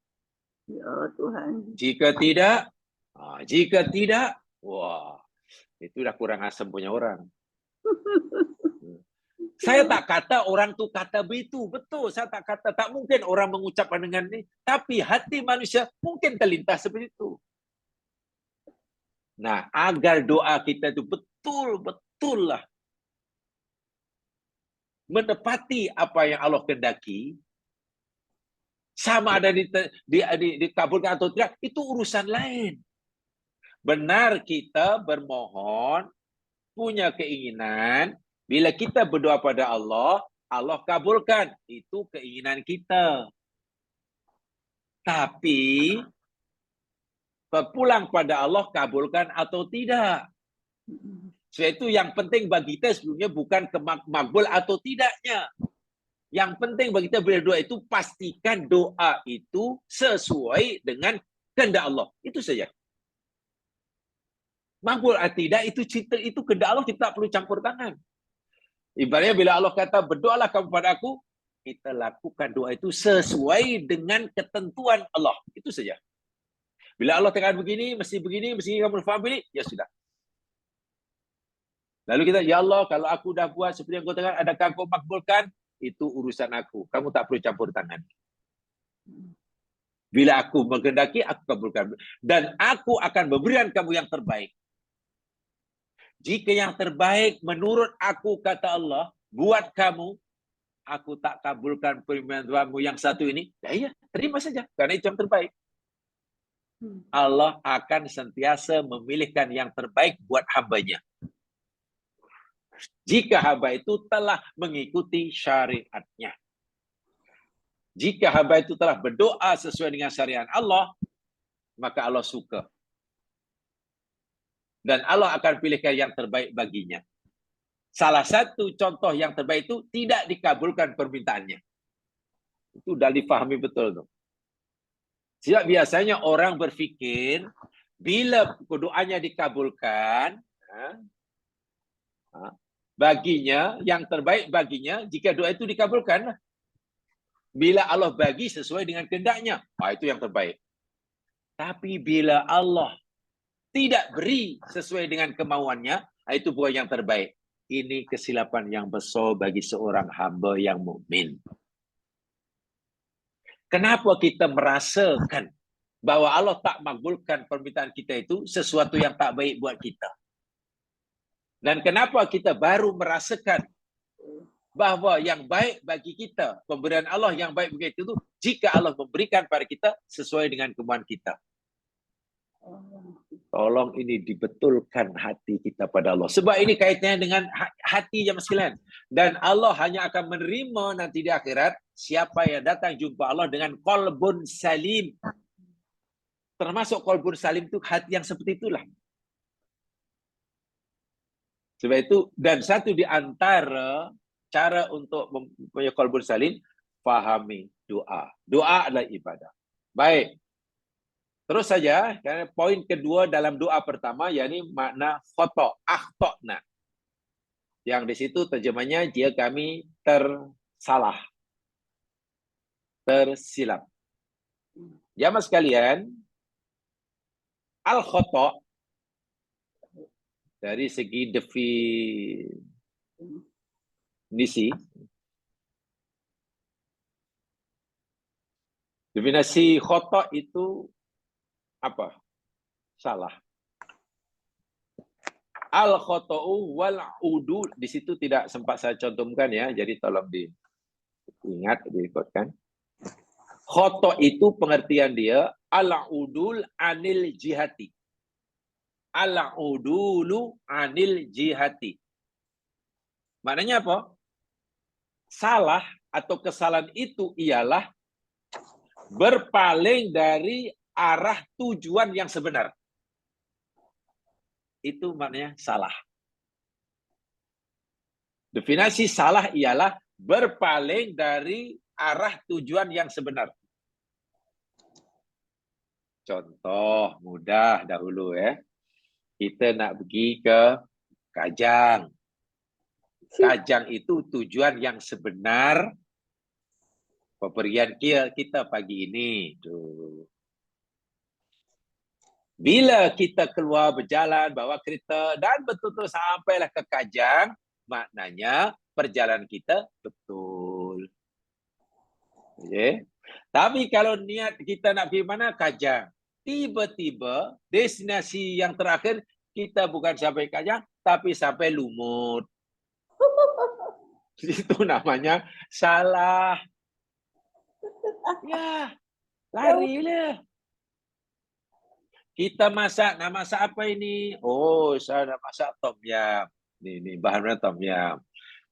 Ya Tuhan. Jika tidak, wah, itu dah kurang asam punya orang. Saya tak kata orang tu kata begitu. Betul, saya tak kata. Tak mungkin orang mengucapkan dengan ini. Tapi hati manusia mungkin terlintas seperti itu. Nah, agar doa kita itu betul-betul lah menepati apa yang Allah kehendaki, sama ada dikabulkan atau tidak, itu urusan lain. Benar kita bermohon, punya keinginan, bila kita berdoa pada Allah, Allah kabulkan. Itu keinginan kita. Tapi, berpulang pada Allah kabulkan atau tidak. Sebab itu yang penting bagi kita sebelumnya bukan makbul atau tidaknya. Yang penting bagi kita berdoa itu pastikan doa itu sesuai dengan kehendak Allah. Itu saja. Makbul atau tidak itu kehendak Allah, kita tak perlu campur tangan. Ibaratnya bila Allah kata berdoalah kamu pada aku, kita lakukan doa itu sesuai dengan ketentuan Allah. Itu saja. Bila Allah katakan begini, mesti kamu faham begini, ya sudah. Lalu kita, ya Allah, kalau aku dah buat seperti yang kau katakan, adakah kau makbulkan? Itu urusan aku. Kamu tak perlu campur tangan. Bila aku menghendaki, aku kabulkan. Dan aku akan memberikan kamu yang terbaik. Jika yang terbaik menurut aku, kata Allah, buat kamu, aku tak kabulkan permintaan Tuhanmu yang satu ini, ya terima saja. Karena itu yang terbaik. Allah akan sentiasa memilihkan yang terbaik buat hambanya. Jika hamba itu telah mengikuti syariatnya. Jika hamba itu telah berdoa sesuai dengan syariat Allah, maka Allah suka. Dan Allah akan pilihkan yang terbaik baginya. Salah satu contoh yang terbaik itu tidak dikabulkan permintaannya. Itu sudah difahami betul tuh. Sebab biasanya orang berfikir, bila doanya dikabulkan, baginya, yang terbaik baginya, jika doa itu dikabulkan, bila Allah bagi sesuai dengan kehendaknya, itu yang terbaik. Tapi bila Allah tidak beri sesuai dengan kemauannya, itu bukan yang terbaik. Ini kesilapan yang besar bagi seorang hamba yang mukmin. Kenapa kita merasakan bahwa Allah tak makbulkan permintaan kita itu sesuatu yang tak baik buat kita? Dan kenapa kita baru merasakan bahawa yang baik bagi kita, pemberian Allah yang baik bagi kita itu, jika Allah memberikan pada kita sesuai dengan kemauan kita. Tolong ini dibetulkan hati kita pada Allah. Sebab ini kaitannya dengan hati jemaah sekalian. Dan Allah hanya akan menerima nanti di akhirat siapa yang datang jumpa Allah dengan qalbun salim. Termasuk qalbun salim itu hati yang seperti itulah. Sebab itu, dan satu di antara cara untuk mempunyai qalbun salim, fahami doa. Doa adalah ibadah. Baik. Terus saja, poin kedua dalam doa pertama, yakni makna khata', akhta'na. Yang di situ terjemahnya, jika kami tersalah, tersilap. Jamaah sekalian, al-khata' dari segi definisi, definisi khata' itu apa? Salah. Al-khata'u wal-udu, di situ tidak sempat saya contohkan ya, jadi tolong diingat, diikutkan. Khata' itu pengertian dia al-udul anil jihati. Al-udulu anil jihati. Maknanya apa? Salah atau kesalahan itu ialah berpaling dari arah tujuan yang sebenar. Itu maknanya salah. Definisi salah ialah berpaling dari arah tujuan yang sebenar. Contoh mudah dahulu ya. Kita nak pergi ke Kajang. Kajang itu tujuan yang sebenar pepergian kita pagi ini. Tuh. Bila kita keluar berjalan, bawa kereta dan betul-betul sampailah ke Kajang, maknanya perjalanan kita betul. Okay. Tapi kalau niat kita nak pergi mana? Kajang. Tiba-tiba destinasi yang terakhir kita bukan sampai Kajang, tapi sampai Lumut. Itu namanya salah. Ya, larilah. Kita masak, nak masak apa ini? Oh, saya nak masak tom yam. Ini bahannya tom yam.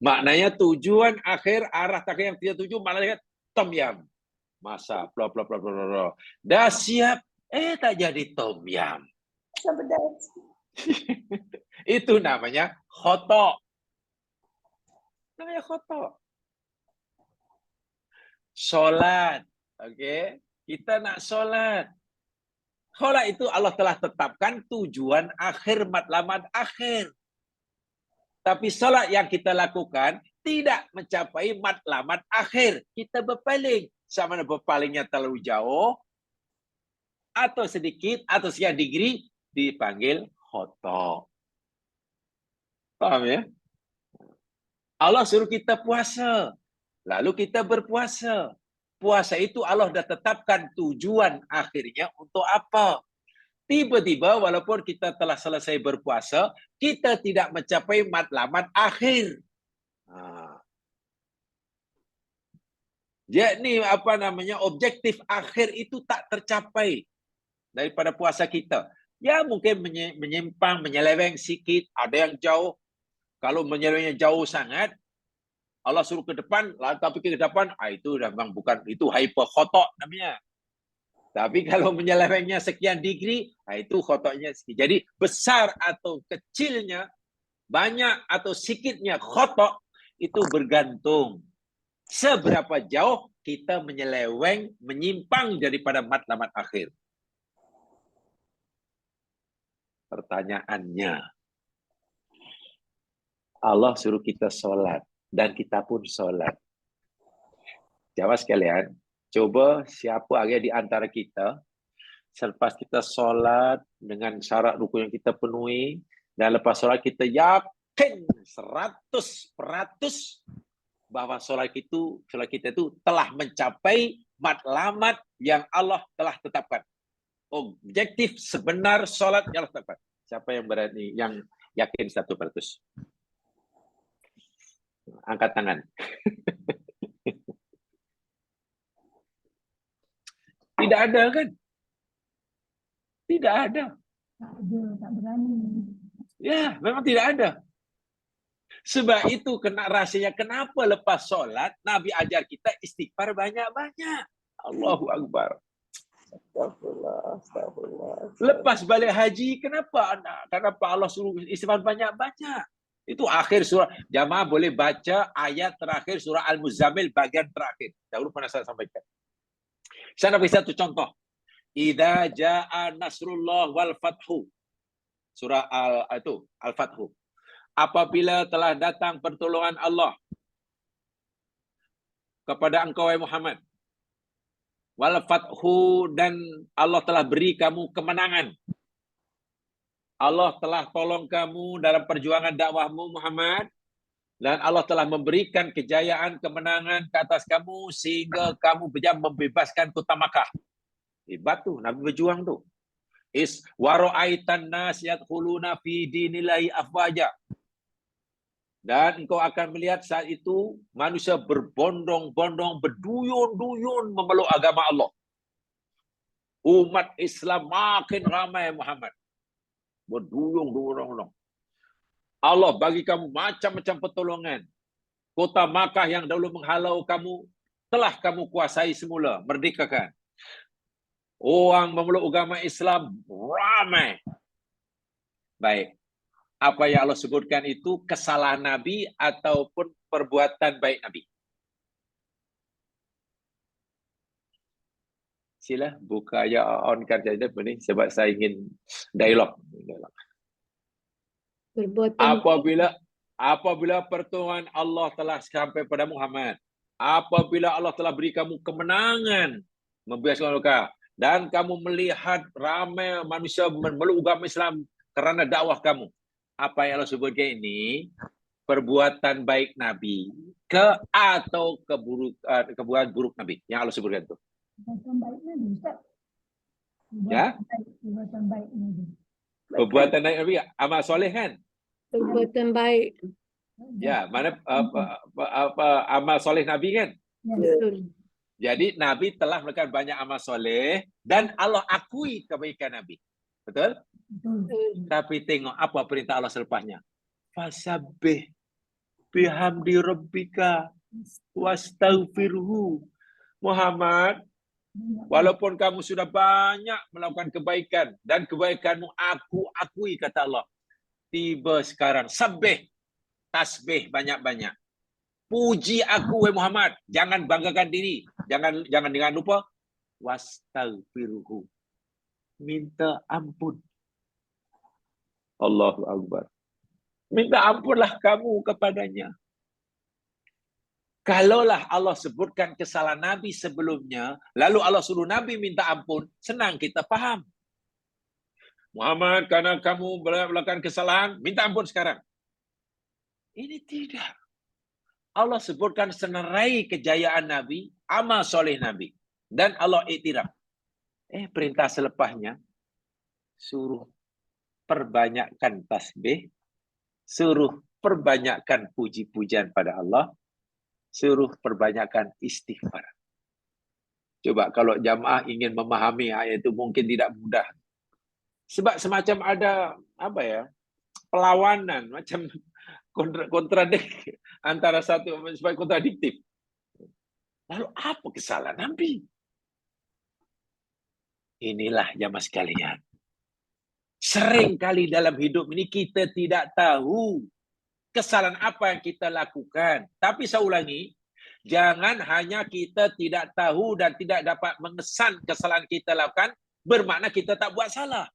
Maknanya tujuan akhir, arah terakhir yang kita tuju, maknanya tom yam. Masak, bla bla bla bla bla. Dah siap, tak jadi tom yam. Itu namanya khotok. Namanya khotok. Solat, okay? Kita nak solat. Solat itu Allah telah tetapkan tujuan akhir, matlamat akhir. Tapi solat yang kita lakukan tidak mencapai matlamat akhir. Kita berpaling. Sama ada berpalingnya terlalu jauh, atau sedikit, atau sekian degree, dipanggil khotok. Paham ya? Allah suruh kita puasa. Lalu kita berpuasa. Puasa itu Allah dah tetapkan tujuan akhirnya untuk apa. Tiba-tiba walaupun kita telah selesai berpuasa, kita tidak mencapai matlamat akhir. Jadi apa namanya, objektif akhir itu tak tercapai daripada puasa kita. Ya mungkin menyimpang, menyeleweng sikit, ada yang jauh. Kalau menyelewengnya jauh sangat, Allah suruh ke depan, tapi ke depan, itu memang bukan, itu hyper khotok namanya. Tapi kalau menyelewengnya sekian degree, itu khotoknya sedikit. Jadi besar atau kecilnya, banyak atau sedikitnya khotok, itu bergantung seberapa jauh kita menyeleweng, menyimpang daripada matlamat akhir. Pertanyaannya, Allah suruh kita sholat. Dan kita pun sholat. Jawab sekalian, coba siapa ada di antara kita, selepas kita sholat dengan syarat rukun yang kita penuhi, dan lepas sholat kita yakin 100% bahwa sholat kita itu telah mencapai matlamat yang Allah telah tetapkan. Objektif sebenar sholat yang Allah tetapkan. Siapa yang berani, yang yakin 100%? Angkat tangan. Tidak ada kan? Tidak ada. Tak ada, tak berani. Ya, memang tidak ada. Sebab itu kena rahsia kenapa lepas solat Nabi ajar kita istighfar banyak-banyak. Allahu Akbar. Astagfirullah, astagfirullah. Lepas balik haji, kenapa Allah suruh istighfar banyak-banyak? Itu akhir surah. Jamaah boleh baca ayat terakhir surah Al-Muzammil bagian terakhir. Dahulu pernah saya sampaikan. Saya nak beri satu contoh. Idza jaa nasrullah wal fathu. Surah Al-Fathu. Apabila telah datang pertolongan Allah kepada engkau wahai Muhammad. Wal fathu, dan Allah telah beri kamu kemenangan. Allah telah tolong kamu dalam perjuangan dakwahmu Muhammad, dan Allah telah memberikan kejayaan, kemenangan ke atas kamu sehingga kamu bisa membebaskan kota Makkah. Hebat tu, Nabi berjuang tu. Wa ra'aitan nas yadkhuluna fi dinillahi afwaja. Dan engkau akan melihat saat itu manusia berbondong-bondong, berduyun-duyun memeluk agama Allah. Umat Islam makin ramai Muhammad. Berduyung-duyung. Allah bagi kamu macam-macam pertolongan. Kota Makkah yang dahulu menghalau kamu, telah kamu kuasai semula, merdekakan. Orang memeluk agama Islam ramai. Baik. Apa yang Allah sebutkan itu kesalahan Nabi ataupun perbuatan baik Nabi? Sila buka ya on-kan saja ni sebab saya ingin dialog. Perbuatan Apabila pertolongan Allah telah sampai pada Muhammad, apabila Allah telah beri kamu kemenangan membebaskan mereka, dan kamu melihat ramai manusia memeluk agama Islam kerana dakwah kamu. Apa yang Allah sebutkan ini perbuatan baik Nabi atau kebuatan buruk Nabi yang Allah sebutkan itu. Perbuatan baik Nabi, Ustaz. Ya? Perbuatan baik Nabi. Perbuatan baik Nabi, amal soleh kan? perbuatan baik. Ya, mana amal soleh Nabi kan? Ya. Betul. Jadi Nabi telah melakukan banyak amal soleh dan Allah akui kebaikan Nabi. Betul? Betul. Betul. Tapi tengok apa perintah Allah selepasnya. Fasabbih bihamdi rabbika wastaghfirhu. Muhammad, walaupun kamu sudah banyak melakukan kebaikan dan kebaikanmu aku akui, kata Allah. Tiba sekarang sabbih, tasbih banyak-banyak. Puji aku wahai Muhammad, jangan banggakan diri, jangan lupa wastaghfirhu. Minta ampun. Allahu Akbar. Minta ampunlah kamu kepadanya. Kalaulah Allah sebutkan kesalahan Nabi sebelumnya, lalu Allah suruh Nabi minta ampun, senang kita faham. Muhammad, karena kamu melakukan kesalahan, minta ampun sekarang. Ini tidak. Allah sebutkan senarai kejayaan Nabi, amal soleh Nabi. Dan Allah iktiraf. Perintah selepasnya, suruh perbanyakkan tasbih, suruh perbanyakkan puji-pujian pada Allah, suruh perbanyakkan istighfar. Coba kalau jamaah ingin memahami ayat itu mungkin tidak mudah. Sebab semacam ada perlawanan, macam kontradiktif antara satu sebagai kontradiktif. Lalu apa kesalahan Nabi? Inilah jamaah sekalian. Sering kali dalam hidup ini kita tidak tahu kesalahan apa yang kita lakukan. Tapi saya ulangi, jangan hanya kita tidak tahu dan tidak dapat mengesan kesalahan kita lakukan, bermakna kita tak buat salah.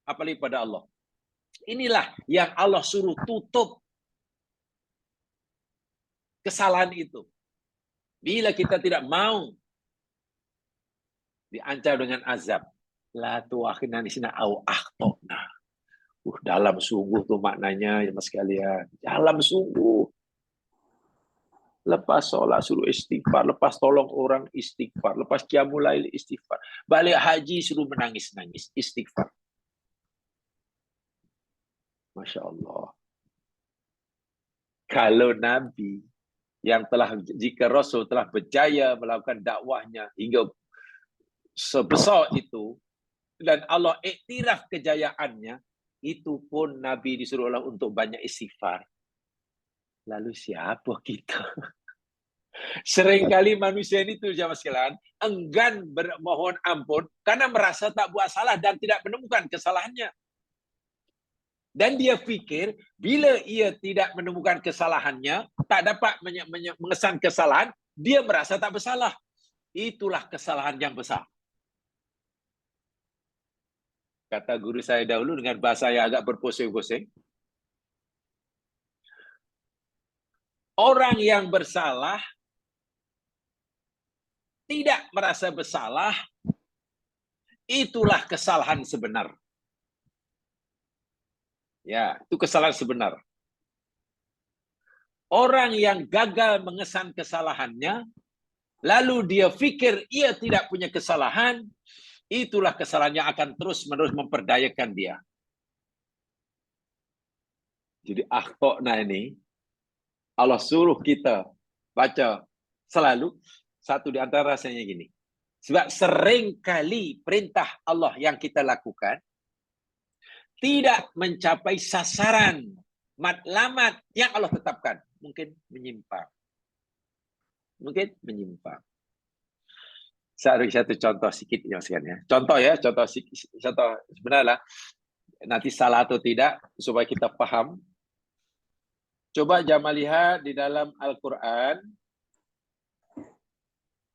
Apalagi pada Allah. Inilah yang Allah suruh tutup kesalahan itu. Bila kita tidak mau diancam dengan azab, la tu'akhidna in nasina aw akhtana. Dalam sungguh tu maknanya ya mas sekalian. Dalam sungguh. Lepas solat suruh istighfar, lepas tolong orang istighfar, lepas qiyamul lail istighfar. Balik haji suruh menangis-nangis istighfar. Masya Allah. Kalau Nabi yang jika Rasul telah berjaya melakukan dakwahnya hingga sebesar itu dan Allah iktiraf kejayaannya, itu pun Nabi disuruh Allah untuk banyak istighfar. Lalu siapa kita? Seringkali manusia ini tuh jamaah sekalian enggan bermohon ampun karena merasa tak buat salah dan tidak menemukan kesalahannya. Dan dia fikir bila ia tidak menemukan kesalahannya, tak dapat mengesan kesalahan, dia merasa tak bersalah. Itulah kesalahan yang besar. Kata guru saya dahulu dengan bahasa yang agak berpusing-pusing. Orang yang bersalah tidak merasa bersalah, itulah kesalahan sebenar. Ya, itu kesalahan sebenar. Orang yang gagal mengesan kesalahannya, lalu dia fikir ia tidak punya kesalahan, itulah kesalahan yang akan terus-menerus memperdayakan dia. Jadi akhtana ini, Allah suruh kita baca selalu, satu di antara rasanya gini. Sebab sering kali perintah Allah yang kita lakukan, tidak mencapai sasaran matlamat yang Allah tetapkan. Mungkin menyimpang. Saya beri satu contoh sedikit ya. Contoh sebenarnya nanti salah atau tidak supaya kita paham. Coba jamaah lihat di dalam Al-Quran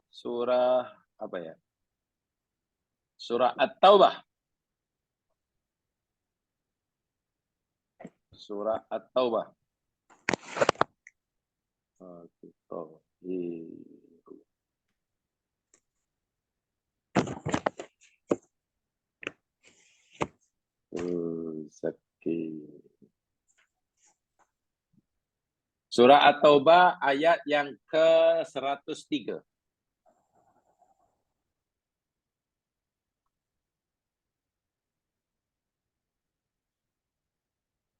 surah apa ya? Surah At-Taubah. Surah At-Taubah. Surah At-Taubah ayat yang ke-103.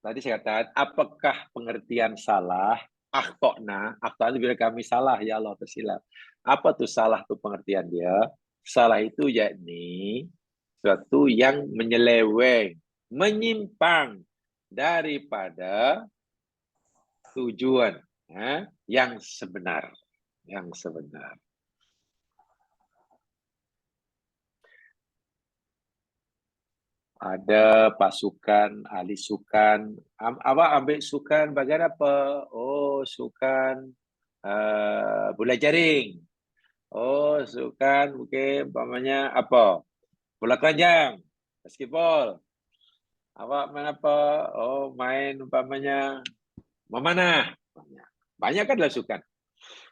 Tadi saya katakan, apakah pengertian salah? Akhtona bila kami salah, ya Allah tersilap. Apa tuh salah tuh pengertian dia? Salah itu yakni suatu yang menyeleweng, menyimpang daripada tujuan yang sebenar. Yang sebenar. Ada pasukan, ahli sukan. Awak ambil sukan bagian apa? Oh, sukan bola jaring. Oh, sukan mungkin umpamanya apa? Bola keranjang, basketball. Awak main apa? Oh, main umpamanya memanah. Banyak kan lah sukan.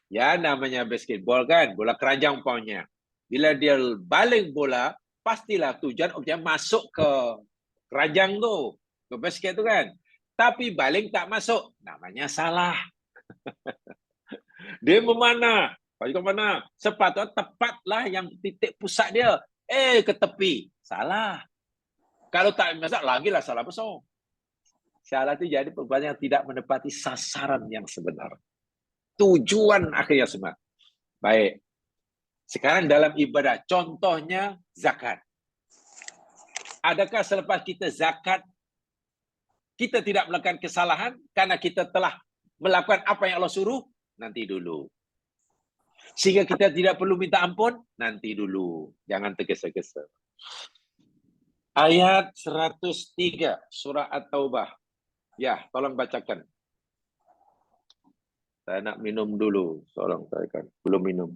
Ya, namanya basketball kan, bola keranjang umpamanya. Bila dia baling bola, pastilah tujuan objek masuk ke keranjang tu, ke basket tu kan. Tapi baling tak masuk, namanya salah. Dia memanah, ke mana? Sepatutnya tepatlah yang titik pusat dia. Ke tepi, salah. Kalau tak masuk, lagilah salah besar. Salah itu jadi perbuatan yang tidak menepati sasaran yang sebenar. Tujuan akhir yang sebenar. Baik. Sekarang dalam ibadah, contohnya zakat. Adakah selepas kita zakat, kita tidak melakukan kesalahan karena kita telah melakukan apa yang Allah suruh? Nanti dulu. Sehingga kita tidak perlu minta ampun? Nanti dulu. Jangan tergesa-gesa. Ayat 103, surah At-Taubah. Ya, tolong bacakan. Saya nak minum dulu. Tolong bacakan. Belum minum.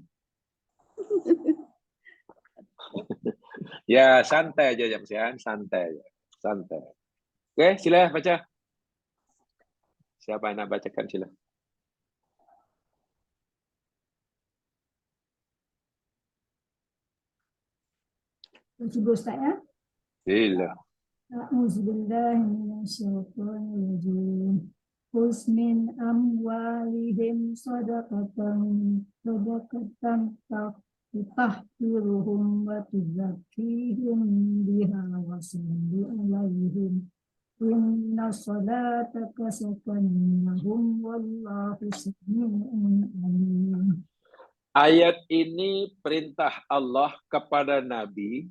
Ya, santai aja jam siang, santai aja. Santai. Oke, sila baca. Siapa yang nak bacakan sila. Cuba Ustaz ya. Sila. A'udzubillahi minasyaitonirrajim. Khudz min amwalihim shadaqatan tutahhiruhum wa tuzakkihim biha wa salli alaihim. Inna salataka sakanun lahum wallahu sami'un alim. Ayat ini perintah Allah kepada Nabi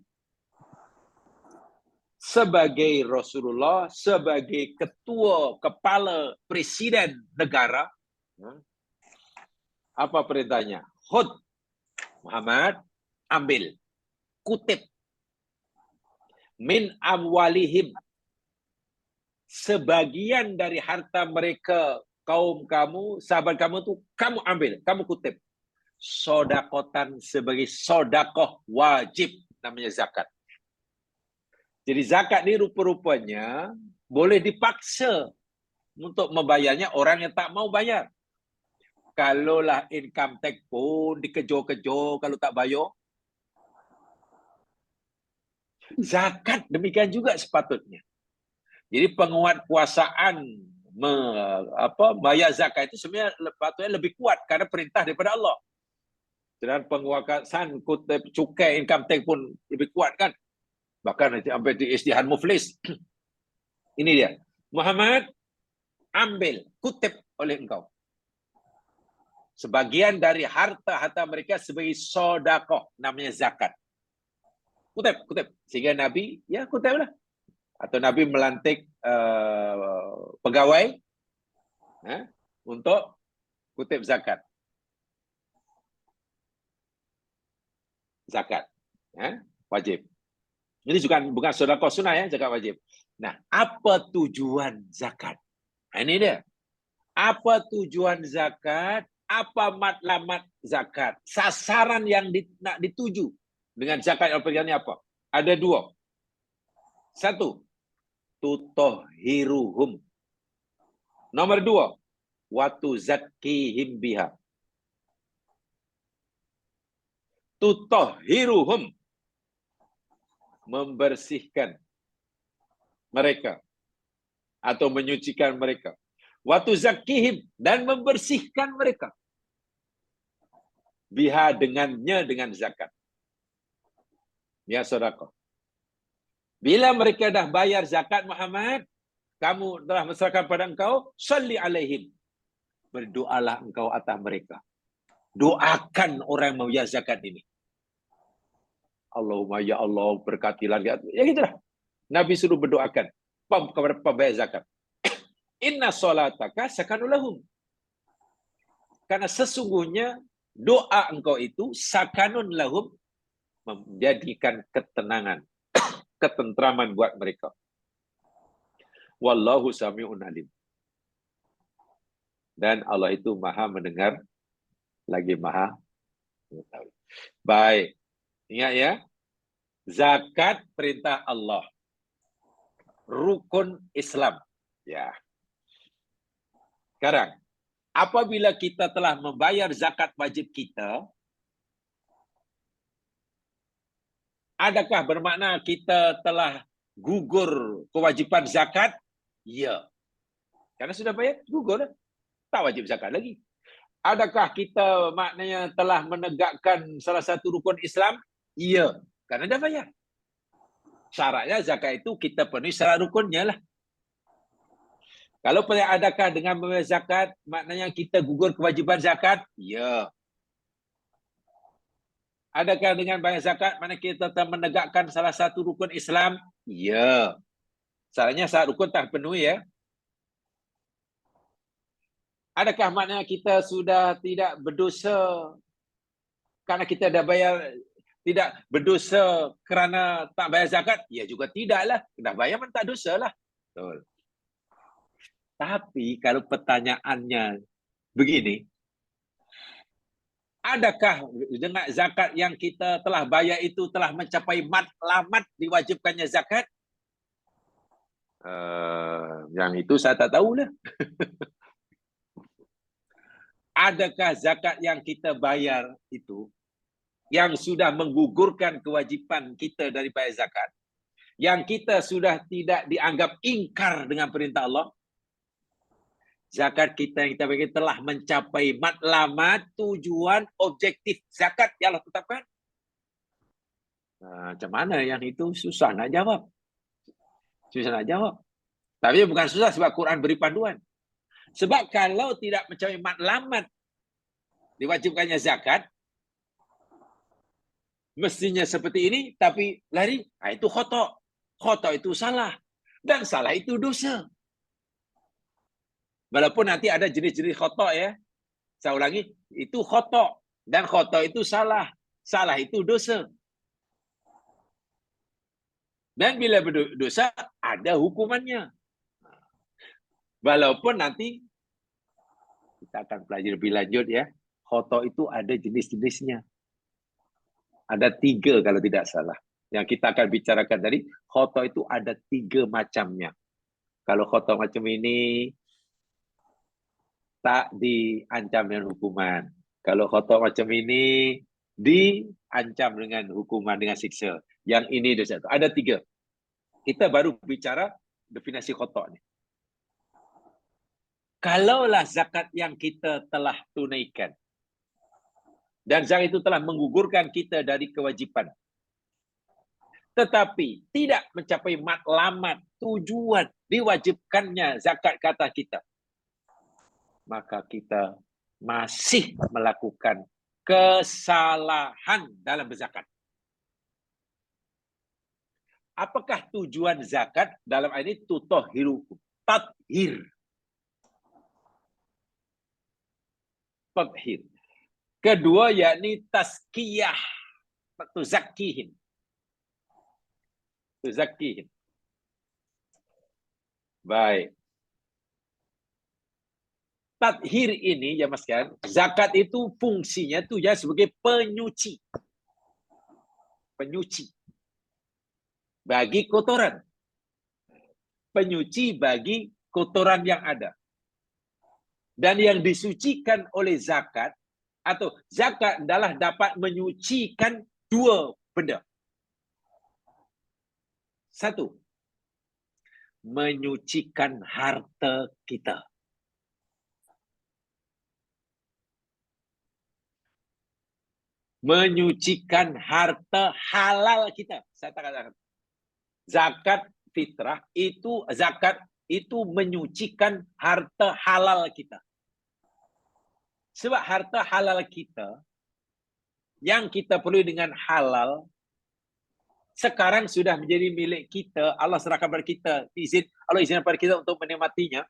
sebagai Rasulullah, sebagai ketua, kepala, presiden negara. Apa perintahnya? Khud, Muhammad, ambil, kutip. Min amwalihim, sebagian dari harta mereka, kaum kamu, sahabat kamu itu, kamu ambil, kamu kutip. Sodakotan sebagai sodakoh wajib, namanya zakat. Jadi zakat ni rupa-rupanya boleh dipaksa untuk membayarnya orang yang tak mau bayar. Kalaulah income tax pun dikejar-kejar kalau tak bayar. Zakat demikian juga sepatutnya. Jadi penguatkuasaan bayar zakat itu sebenarnya sepatutnya lebih kuat karena perintah daripada Allah. Dan penguatkuasaan cukai income tax pun lebih kuat kan. Bahkan sampai di istihan muflis. Ini dia. Muhammad, ambil, kutip oleh engkau. Sebagian dari harta-harta mereka sebagai sodakoh, namanya zakat. Kutip. Sehingga Nabi, ya kutiplah. Atau Nabi melantik pegawai untuk kutip zakat. Zakat. Wajib. Ini bukan sedekah sunnah ya, zakat wajib. Nah, apa tujuan zakat? Nah, ini dia. Apa tujuan zakat? Apa matlamat zakat? Sasaran yang nak dituju dengan zakat yang ini apa? Ada dua. Satu, tutahhiruhum. Nomor dua, watuzakkihim biha. Tutahhiruhum, membersihkan mereka atau menyucikan mereka. Watuzakkihim, dan membersihkan mereka. Biha, dengannya, dengan zakat. Ya saudara. Bila mereka dah bayar zakat Muhammad, kamu telah menyerahkan pada engkau, salli alaihim. Berdoalah engkau atas mereka. Doakan orang yang membayar zakat ini. Allahumma ya Allah berkatilah. Ya gitulah. Nabi suruh berdoakan kepada pembayar zakat. Inna salataka sakanul lahum. Karena sesungguhnya doa engkau itu sakanun lahum, menjadikan ketenangan, ketentraman buat mereka. Wallahu sami'un alim. Dan Allah itu maha mendengar, lagi maha mengetahui. Baik. Ingat ya. Zakat perintah Allah. Rukun Islam. Ya. Sekarang, apabila kita telah membayar zakat wajib kita, adakah bermakna kita telah gugur kewajiban zakat? Ya. Karena sudah bayar, gugur. Tak wajib zakat lagi. Adakah kita maknanya telah menegakkan salah satu rukun Islam? Ya. Karena dah bayar. Syaratnya zakat itu kita penuhi syarat rukunnya lah. Kalau adakah dengan membayar zakat, maknanya kita gugur kewajiban zakat? Ya. Adakah dengan bayar zakat, maknanya kita telah menegakkan salah satu rukun Islam? Ya. Syaratnya syarat rukun tak penuhi ya. Adakah maknanya kita sudah tidak berdosa karena kita dah bayar, tidak berdosa kerana tak bayar zakat? Ya juga tidaklah. Dah bayar pun tak dosa lah. Betul. Tapi kalau pertanyaannya begini, adakah dengan zakat yang kita telah bayar itu telah mencapai matlamat diwajibkannya zakat? Yang itu saya tak tahulah. Adakah zakat yang kita bayar itu yang sudah menggugurkan kewajipan kita dari bayar zakat? Yang kita sudah tidak dianggap ingkar dengan perintah Allah? Zakat kita yang kita bagi telah mencapai matlamat, tujuan, objektif zakat yang Allah tetapkan? Macam mana yang itu? Susah nak jawab. Susah nak jawab. Tapi bukan susah sebab Quran beri panduan. Sebab kalau tidak mencapai matlamat diwajibkannya zakat, mestinya seperti ini, tapi lari, itu khotok. Khotok itu salah. Dan salah itu dosa. Walaupun nanti ada jenis-jenis khotok ya. Saya ulangi, itu khotok. Dan khotok itu salah. Salah itu dosa. Dan bila berdosa, ada hukumannya. Walaupun nanti, kita akan pelajari lebih lanjut ya. Khotok itu ada jenis-jenisnya. Ada 3 kalau tidak salah. Yang kita akan bicarakan tadi, khotok itu ada 3 macamnya. Kalau khotok macam ini, tak diancam dengan hukuman. Kalau khotok macam ini, diancam dengan hukuman, dengan siksa. Yang ini dosa. Ada 3. Kita baru bicara definisi khotok ni. Kalaulah zakat yang kita telah tunaikan, dan zakat itu telah menggugurkan kita dari kewajipan, tetapi tidak mencapai matlamat, tujuan diwajibkannya zakat kata kita, maka kita masih melakukan kesalahan dalam berzakat. Apakah tujuan zakat dalam ayat ini? Tutahhirukum, tathhir. Tathhir. Kedua yakni tazkiyah, tuzakkihim. Tuzakkihim. Baik. Tathhir ini ya Mas kan, zakat itu fungsinya tuh ya sebagai penyuci. Penyuci. bagi kotoran. Penyuci bagi kotoran yang ada. Dan yang disucikan oleh zakat, atau zakat adalah dapat menyucikan dua benda. Satu, menyucikan harta kita. Menyucikan harta halal kita. Saya katakan, zakat fitrah itu, zakat itu menyucikan harta halal kita. Sebab harta halal kita, yang kita perlu dengan halal, sekarang sudah menjadi milik kita. Allah serahkan kepada kita, Allah izinkan kepada kita untuk menikmatinya.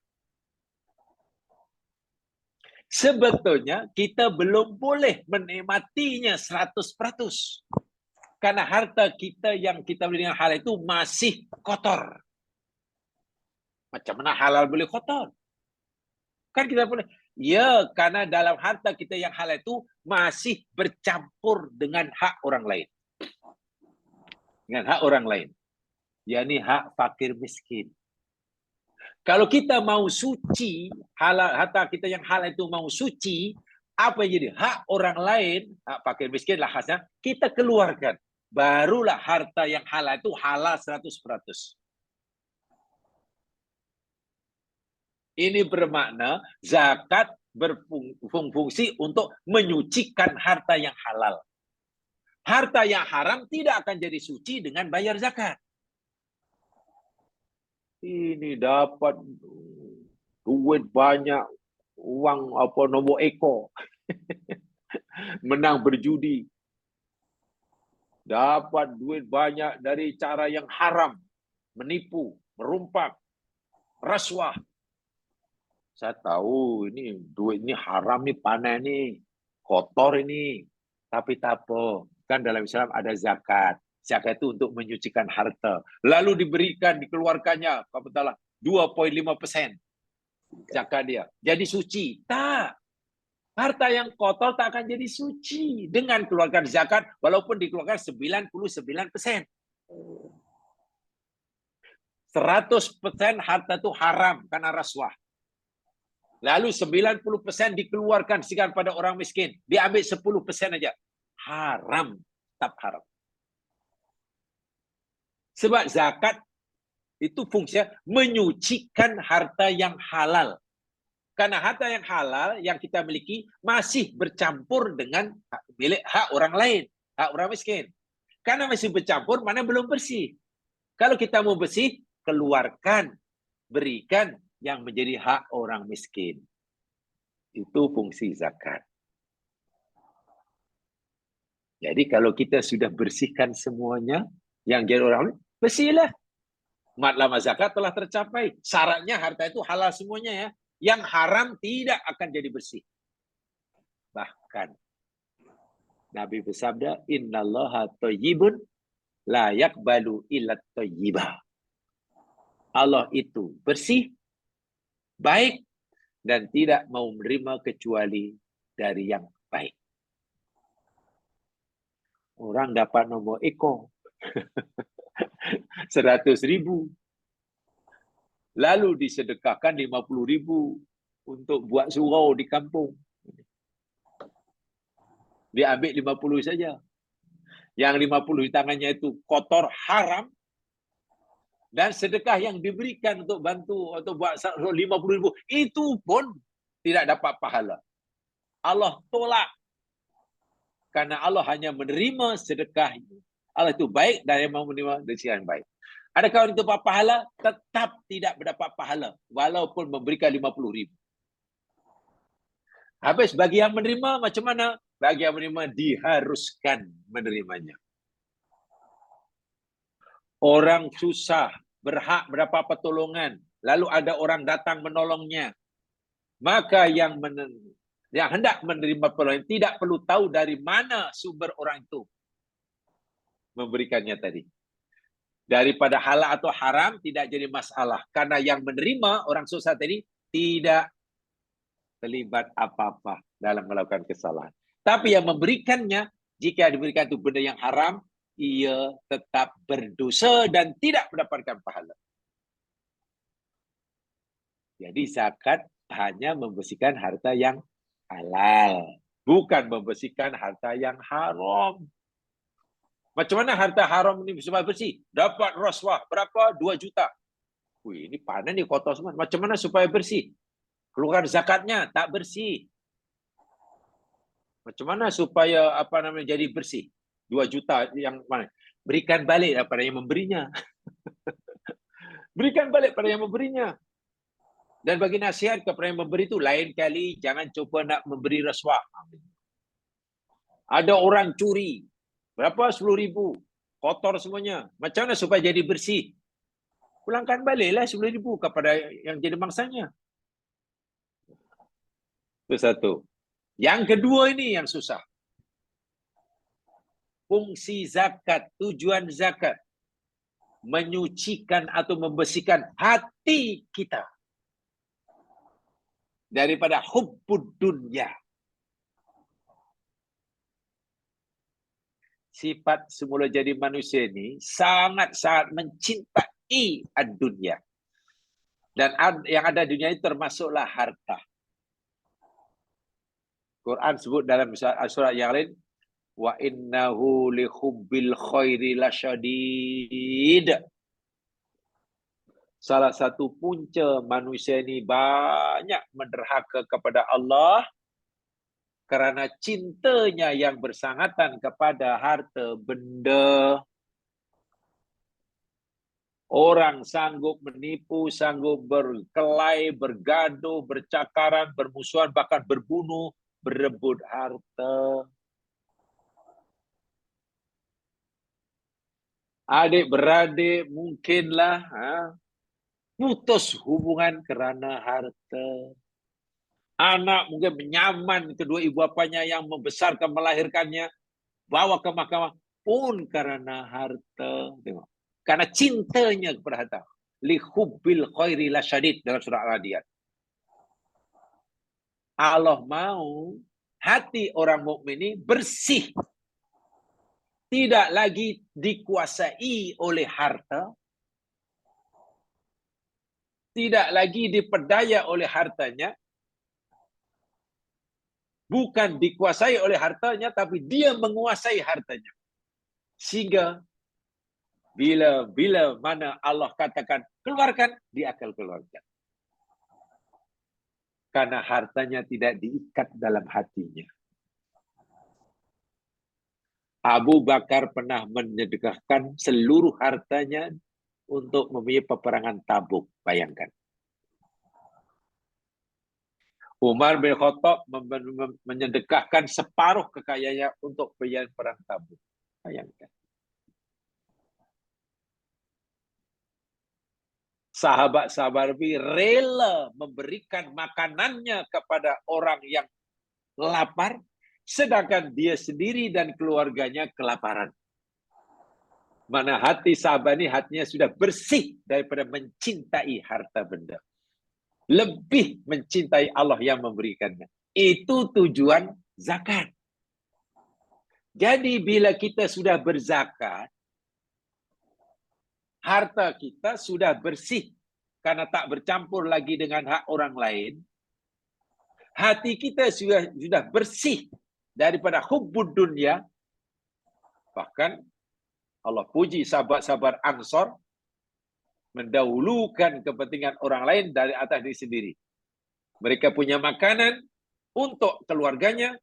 Sebetulnya kita belum boleh menikmatinya 100%. Karena harta kita yang kita beli dengan halal itu masih kotor. Macam mana halal boleh kotor? Kan kita boleh. Ya, karena dalam harta kita yang halal itu masih bercampur dengan hak orang lain. Dengan hak orang lain. yakni hak fakir miskin. Kalau kita mau suci, harta kita yang halal itu mau suci, apa yang jadi hak orang lain, hak fakir miskin lah khasnya, kita keluarkan. Barulah harta yang halal itu halal 100%. Ini bermakna zakat berfungsi untuk menyucikan harta yang halal. Harta yang haram tidak akan jadi suci dengan bayar zakat. Ini dapat duit banyak, uang nombor ekor. Menang berjudi. Dapat duit banyak dari cara yang haram, menipu, merumpak, rasuah. Saya tahu ini duit ini haram nih, panen nih, kotor ini. Tapi tak apa, kan dalam Islam ada zakat. Zakat itu untuk menyucikan harta. Lalu diberikan, dikeluarkannya, katakanlah 2,5% zakat dia. Jadi suci. Tak. Harta yang kotor tak akan jadi suci dengan keluarkan zakat walaupun dikeluarkan 99%. 100% harta itu haram karena rasuah. Lalu 90% dikeluarkan sikan pada orang miskin. Diambil 10% aja. Haram. Tetap haram. Sebab zakat itu fungsinya menyucikan harta yang halal. Karena harta yang halal yang kita miliki masih bercampur dengan hak orang lain. Hak orang miskin. Karena masih bercampur, mana belum bersih. Kalau kita mau bersih, keluarkan. Berikan yang menjadi hak orang miskin. Itu fungsi zakat. Jadi kalau kita sudah bersihkan semuanya, yang jadi orang bersihlah. Matlama zakat telah tercapai. Syaratnya harta itu halal semuanya ya. Yang haram tidak akan jadi bersih. Bahkan Nabi bersabda, innallaha thayyibun la yaqbalu illa thayyibah. Allah itu bersih, baik, dan tidak mau menerima kecuali dari yang baik. Orang dapat nombor ekor 100.000. Lalu disedekahkan 50.000 untuk buat surau di kampung. Dia ambil 50 saja. Yang 50 di tangannya itu kotor, haram. Dan sedekah yang diberikan untuk bantu atau buat 50.000 itu pun tidak dapat pahala. Allah tolak. Karena Allah hanya menerima sedekah. Allah itu baik dan yang mau menerima sedekah yang baik. Adakah orang itu dapat pahala? Tetap tidak mendapat pahala. Walaupun memberikan 50.000. Habis bagi yang menerima macam mana? Bagi yang menerima diharuskan menerimanya. Orang susah, berhak mendapat pertolongan. Lalu ada orang datang menolongnya. Maka yang hendak menerima pertolongan tidak perlu tahu dari mana sumber orang itu memberikannya tadi. Daripada halal atau haram tidak jadi masalah. Karena yang menerima orang susah tadi tidak terlibat apa-apa dalam melakukan kesalahan. Tapi yang memberikannya, jika diberikan itu benda yang haram, ia tetap berdosa dan tidak mendapatkan pahala. Jadi zakat hanya membersihkan harta yang halal, bukan membersihkan harta yang haram. Macam mana harta haram ini supaya bersih? Dapat rasuah berapa? 2 juta. Wih, ini panen ni kotor semua. Macam mana supaya bersih? Keluar zakatnya tak bersih. Macam mana supaya jadi bersih? 2 juta yang mana? Berikan balik pada yang memberinya. Berikan balik pada yang memberinya. Dan bagi nasihat kepada yang memberi itu, lain kali jangan cuba nak memberi rasuah. Ada orang curi. Berapa? 10,000. Kotor semuanya. Macam mana supaya jadi bersih? Pulangkan baliklah 10,000 kepada yang jadi mangsanya. Itu satu. Yang kedua ini yang susah. Fungsi zakat, tujuan zakat. Menyucikan atau membersihkan hati kita. Daripada hubbud dunya. Sifat semula jadi manusia ini sangat-sangat mencintai ad-dunya. Dan yang ada dunia itu termasuklah harta. Quran sebut dalam surat yang lain, wa innahu li hubbil khairi lasyadid. Salah satu punca manusia ini banyak menderhaka kepada Allah kerana cintanya yang bersangatan kepada harta benda. Orang sanggup menipu, sanggup berkelahi, bergaduh, bercakaran, bermusuhan, bahkan berbunuh, berebut harta. Adik-beradik mungkinlah putus hubungan kerana harta. Anak mungkin menyaman kedua ibu bapanya yang membesarkan, melahirkannya, bawa ke mahkamah pun kerana harta. Tengok. Karena cintanya kepada harta. Li hubbil khairi lasyadid dalam surah Al-Adiyat. Allah mau hati orang mukmin ini bersih. Tidak lagi dikuasai oleh harta. Tidak lagi diperdaya oleh hartanya. Bukan dikuasai oleh hartanya, tapi dia menguasai hartanya. Sehingga bila mana Allah katakan keluarkan, dia akan keluarkan. Karena hartanya tidak diikat dalam hatinya. Abu Bakar pernah menyedekahkan seluruh hartanya untuk membiayai peperangan Tabuk. Bayangkan. Umar bin Khattab menyedekahkan separuh kekayaannya untuk biaya perang Tabuk. Bayangkan. Sahabat-sahabat Nabi rela memberikan makanannya kepada orang yang lapar, sedangkan dia sendiri dan keluarganya kelaparan. Mana hati sahabat ini hatinya sudah bersih daripada mencintai harta benda. Lebih mencintai Allah yang memberikannya. Itu tujuan zakat. Jadi bila kita sudah berzakat, harta kita sudah bersih karena tak bercampur lagi dengan hak orang lain. Hati kita sudah bersih daripada hubbud dunya. Bahkan Allah puji sahabat-sahabat Ansor mendahulukan kepentingan orang lain dari atas diri sendiri. Mereka punya makanan untuk keluarganya,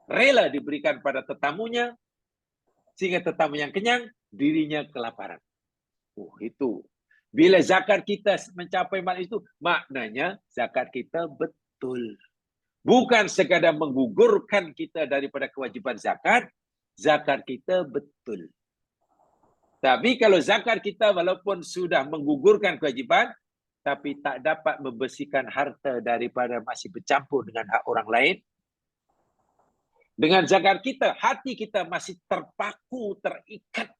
rela diberikan pada tetamunya, sehingga tetamu yang kenyang, dirinya kelaparan. Itu. Bila zakat kita mencapai makna itu, maknanya zakat kita betul. Bukan sekadar menggugurkan kita daripada kewajiban zakat, zakat kita betul. Tapi kalau zakat kita walaupun sudah menggugurkan kewajiban, tapi tak dapat membersihkan harta daripada masih bercampur dengan hak orang lain, dengan zakat kita, hati kita masih terpaku, terikat.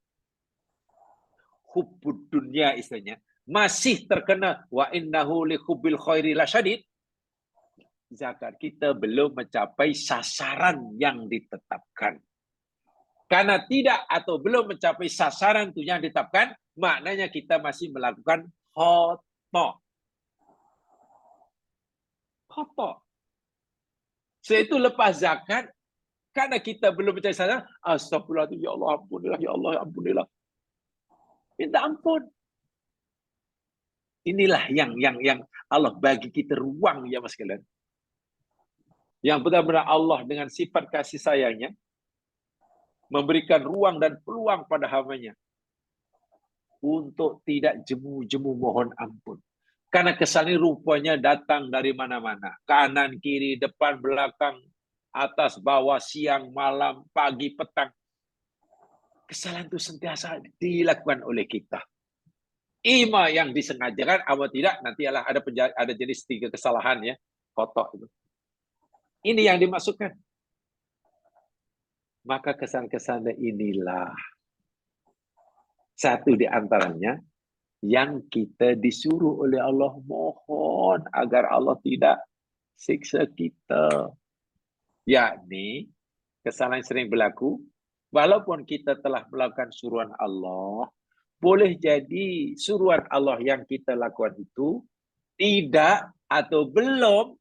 Hubbud dunya istilahnya. Masih terkena wa innahu li hubbil khairi lasyadid. Zakat kita belum mencapai sasaran yang ditetapkan. Karena tidak atau belum mencapai sasaran itu yang ditetapkan, maknanya kita masih melakukan khata'. Khata'. So itu lepas zakat, karena kita belum mencapai sasaran, astagfirullahaladzim, ya Allah ampunilah, ya Allah ampunilah. Minta ampun. Inilah yang Allah bagi kita ruang, ya mas sekalian. Yang benar-benar Allah dengan sifat kasih sayangnya memberikan ruang dan peluang pada hambanya untuk tidak jemu-jemu mohon ampun. Karena kesalahan ini rupanya datang dari mana-mana. Kanan, kiri, depan, belakang, atas, bawah, siang, malam, pagi, petang. Kesalahan itu sentiasa dilakukan oleh kita. Ima yang disengajakan, atau tidak, nanti ada jenis 3 kesalahan ya, kotor itu. Ini yang dimaksudkan. Maka kesalahan-kesalahan inilah satu di antaranya yang kita disuruh oleh Allah, mohon agar Allah tidak siksa kita. Yakni kesalahan sering berlaku, walaupun kita telah melakukan suruhan Allah, boleh jadi suruhan Allah yang kita lakukan itu tidak atau belum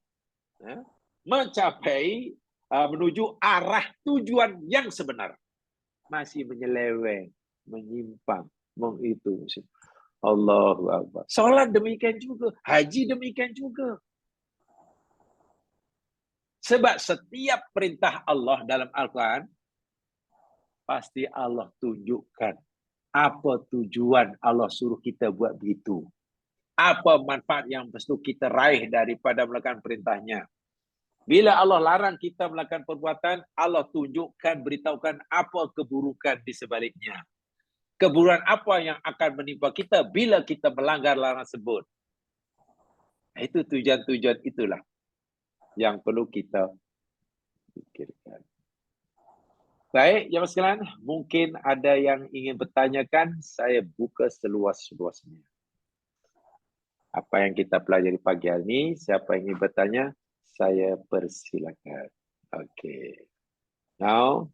mencapai menuju arah tujuan yang sebenar. Masih menyeleweng, menyimpang, mengitu. Allahu Akbar. Salat demikian juga, haji demikian juga. Sebab setiap perintah Allah dalam Al-Quran, pasti Allah tunjukkan apa tujuan Allah suruh kita buat begitu. Apa manfaat yang perlu kita raih daripada melakukan perintahnya. Bila Allah larang kita melakukan perbuatan, Allah tunjukkan, beritahukan apa keburukan di sebaliknya. Keburukan apa yang akan menimpa kita bila kita melanggar larangan tersebut. Itu tujuan-tujuan itulah yang perlu kita pikirkan. Baik, jemaah sekalian, mungkin ada yang ingin bertanyakan, saya buka seluas-luasnya. Apa yang kita pelajari pagi hari ini, siapa yang ingin bertanya, saya persilakan. Okay. Now,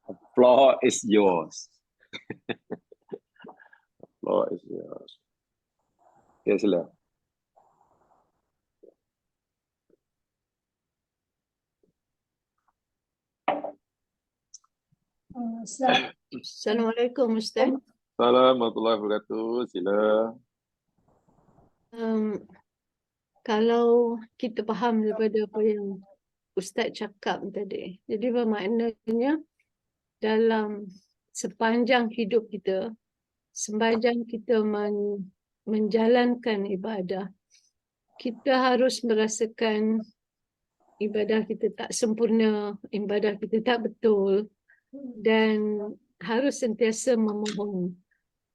the floor is yours. The floor is yours. Ya, silakan. Assalamualaikum Ustaz. Assalamualaikum warahmatullahi wabarakatuh. Sila. Kalau kita faham daripada apa yang Ustaz cakap tadi, jadi bermaknanya dalam sepanjang hidup kita, sepanjang kita menjalankan ibadah, kita harus merasakan ibadah kita tak sempurna, ibadah kita tak betul, dan harus sentiasa memohon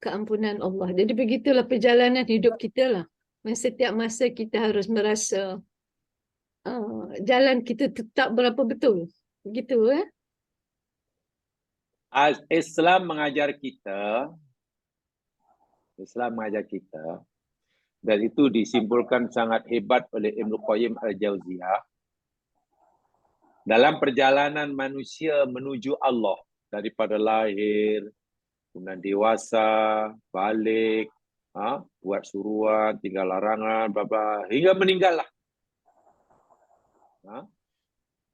keampunan Allah. Jadi begitulah perjalanan hidup kita lah. Setiap masa kita harus merasa jalan kita tetap berapa betul. Begitu ya? Islam mengajar kita, dan itu disimpulkan sangat hebat oleh Ibnu Qayyim Al-Jauziyah. Dalam perjalanan manusia menuju Allah, daripada lahir, kemudian dewasa, balik, buat suruhan, tinggal larangan, hingga meninggal lah.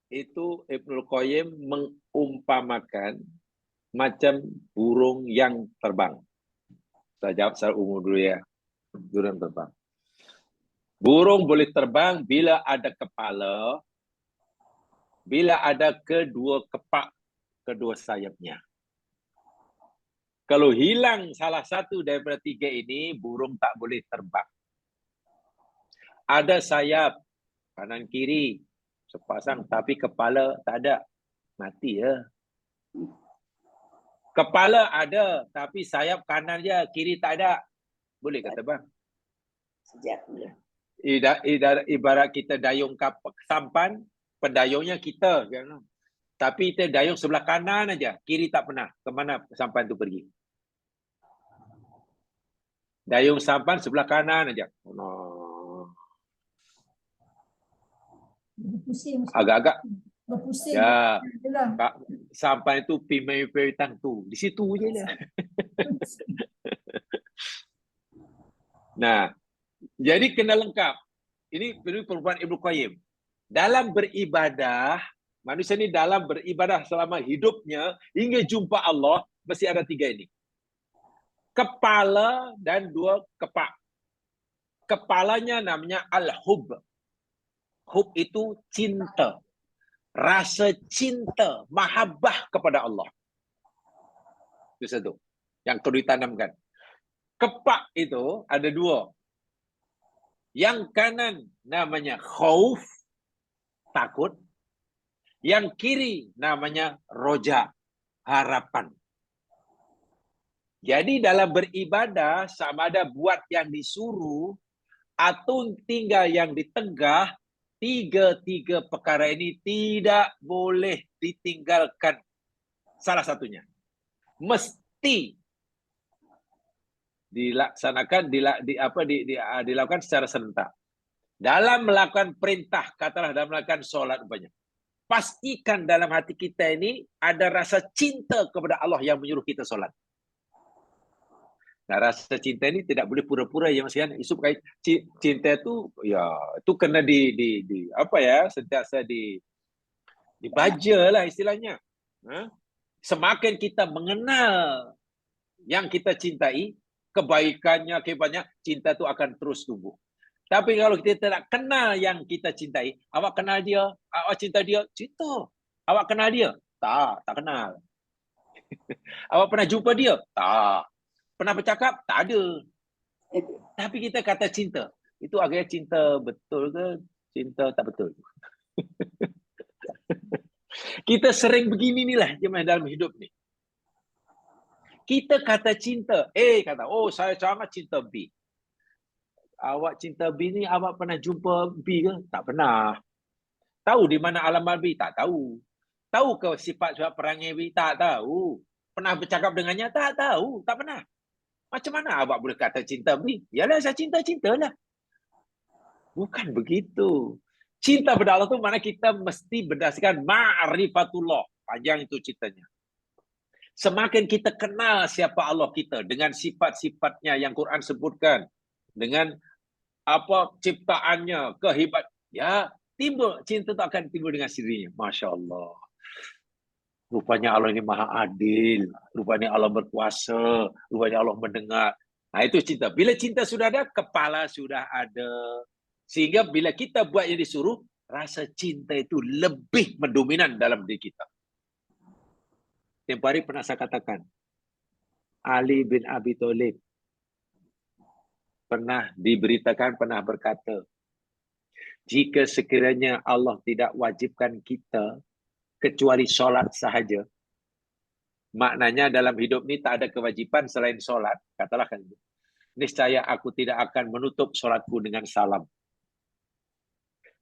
Itu Ibnu Qayyim mengumpamakan macam burung yang terbang. Saya jawab secara umum dulu ya. Burung terbang. Burung boleh terbang bila ada kepala, bila ada kedua kepak, kedua sayapnya. Kalau hilang salah satu daripada 3 ini, burung tak boleh terbang. Ada sayap kanan kiri sepasang, tapi kepala tak ada, mati ya. Kepala ada, tapi sayap kanan je, kiri tak ada, boleh ke terbang? Sejak dia. Ibarat kita dayung sampan, pendayungnya kita, tapi kita dayung sebelah kanan aja, kiri tak pernah. Kemana sampan itu pergi? Dayung sampan sebelah kanan aja. Pusing. Agak-agak. Berpusing. Ya. sampai tu pimei tang tu. Di situ je dia. Nah, jadi kena lengkap. Ini perubahan Ibnu Qayyim. Dalam beribadah, manusia ini dalam beribadah selama hidupnya hingga jumpa Allah mesti ada 3 ini. Kepala dan 2 kepak. Kepalanya namanya al-hub. Hub itu cinta. Rasa cinta, mahabbah kepada Allah. Itu satu. Yang perlu ditanamkan. Kepak itu ada 2. Yang kanan namanya khauf, takut. Yang kiri namanya roja, harapan. Jadi dalam beribadah sama ada buat yang disuruh atau tinggal yang di tengah, 3 perkara ini tidak boleh ditinggalkan salah satunya. Mesti dilaksanakan dilakukan secara serentak. Dalam melakukan perintah, katalah dalam melakukan sholat banyak. Pastikan dalam hati kita ini ada rasa cinta kepada Allah yang menyuruh kita sholat. Nah, rasa cinta ini tidak boleh pura-pura ya Mas Yan. Isu kait cinta itu ya itu kena sentiasa dibaja lah istilahnya. Semakin kita mengenal yang kita cintai, kebaikannya, kehebatannya, cinta itu akan terus tumbuh. Tapi kalau kita tidak kenal yang kita cintai, awak kenal dia, awak cinta dia, cinta. Awak kenal dia? Tak kenal. Awak pernah jumpa dia? Tak. Pernah bercakap? Tak ada. Tapi kita kata cinta. Itu agaknya cinta betul ke? Cinta tak betul. Kita sering begini ni lah dalam hidup ni. Kita kata cinta. Kata, oh saya sangat cinta B. Awak cinta B ni, awak pernah jumpa B ke? Tak pernah. Tahu di mana alamat B? Tak tahu. Tahu ke sifat-sifat perangai B? Tak tahu. Pernah bercakap dengannya? Tak tahu. Tak pernah. Macam mana awak boleh kata cinta B? Yalah, saya cinta-cintalah. Bukan begitu. Cinta pada Allah tu mana kita mesti berdasarkan ma'rifatullah. Panjang itu cintanya. Semakin kita kenal siapa Allah kita dengan sifat-sifatnya yang Quran sebutkan, dengan apa ciptaannya, kehebat, ya timbul cinta itu akan timbul dengan sendirinya. Masya Allah. Rupanya Allah ini maha adil. Rupanya Allah berkuasa. Rupanya Allah mendengar. Nah itu cinta. Bila cinta sudah ada, kepala sudah ada. Sehingga bila kita buat yang disuruh, rasa cinta itu lebih mendominan dalam diri kita. Tempoh hari pernah saya katakan, Ali bin Abi Thalib pernah diberitakan, pernah berkata, jika sekiranya Allah tidak wajibkan kita kecuali solat sahaja, maknanya dalam hidup ini tak ada kewajipan selain solat, katalah kan, niscaya aku tidak akan menutup solatku dengan salam.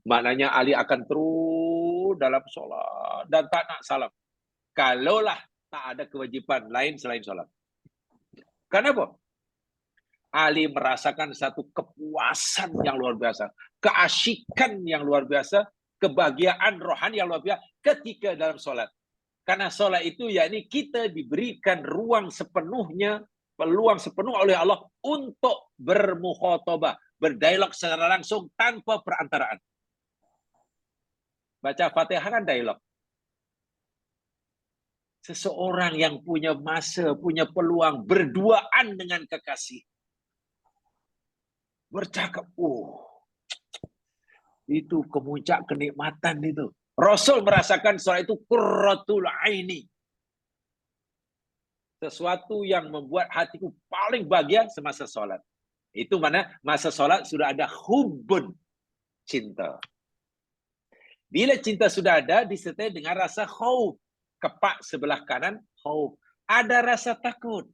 Maknanya Ali akan terus dalam solat dan tak nak salam. Kalaulah tak ada kewajipan lain selain solat. Kenapa? Ali merasakan satu kepuasan yang luar biasa, keasyikan yang luar biasa, kebahagiaan rohani yang luar biasa ketika dalam solat. Karena solat itu yakni kita diberikan ruang sepenuhnya, peluang sepenuh oleh Allah untuk bermukhatabah, berdialog secara langsung tanpa perantaraan. Baca Fatihah kan dialog. Seseorang yang punya masa, punya peluang berduaan dengan kekasih. Bercakap, itu kemuncak kenikmatan itu. Rasul merasakan solat itu qurratul aini. Sesuatu yang membuat hatiku paling bahagia semasa solat. Itu mana masa solat sudah ada hubbun, cinta. Bila cinta sudah ada, disertai dengan rasa khauf. Kepak sebelah kanan, khauf. Ada rasa takut.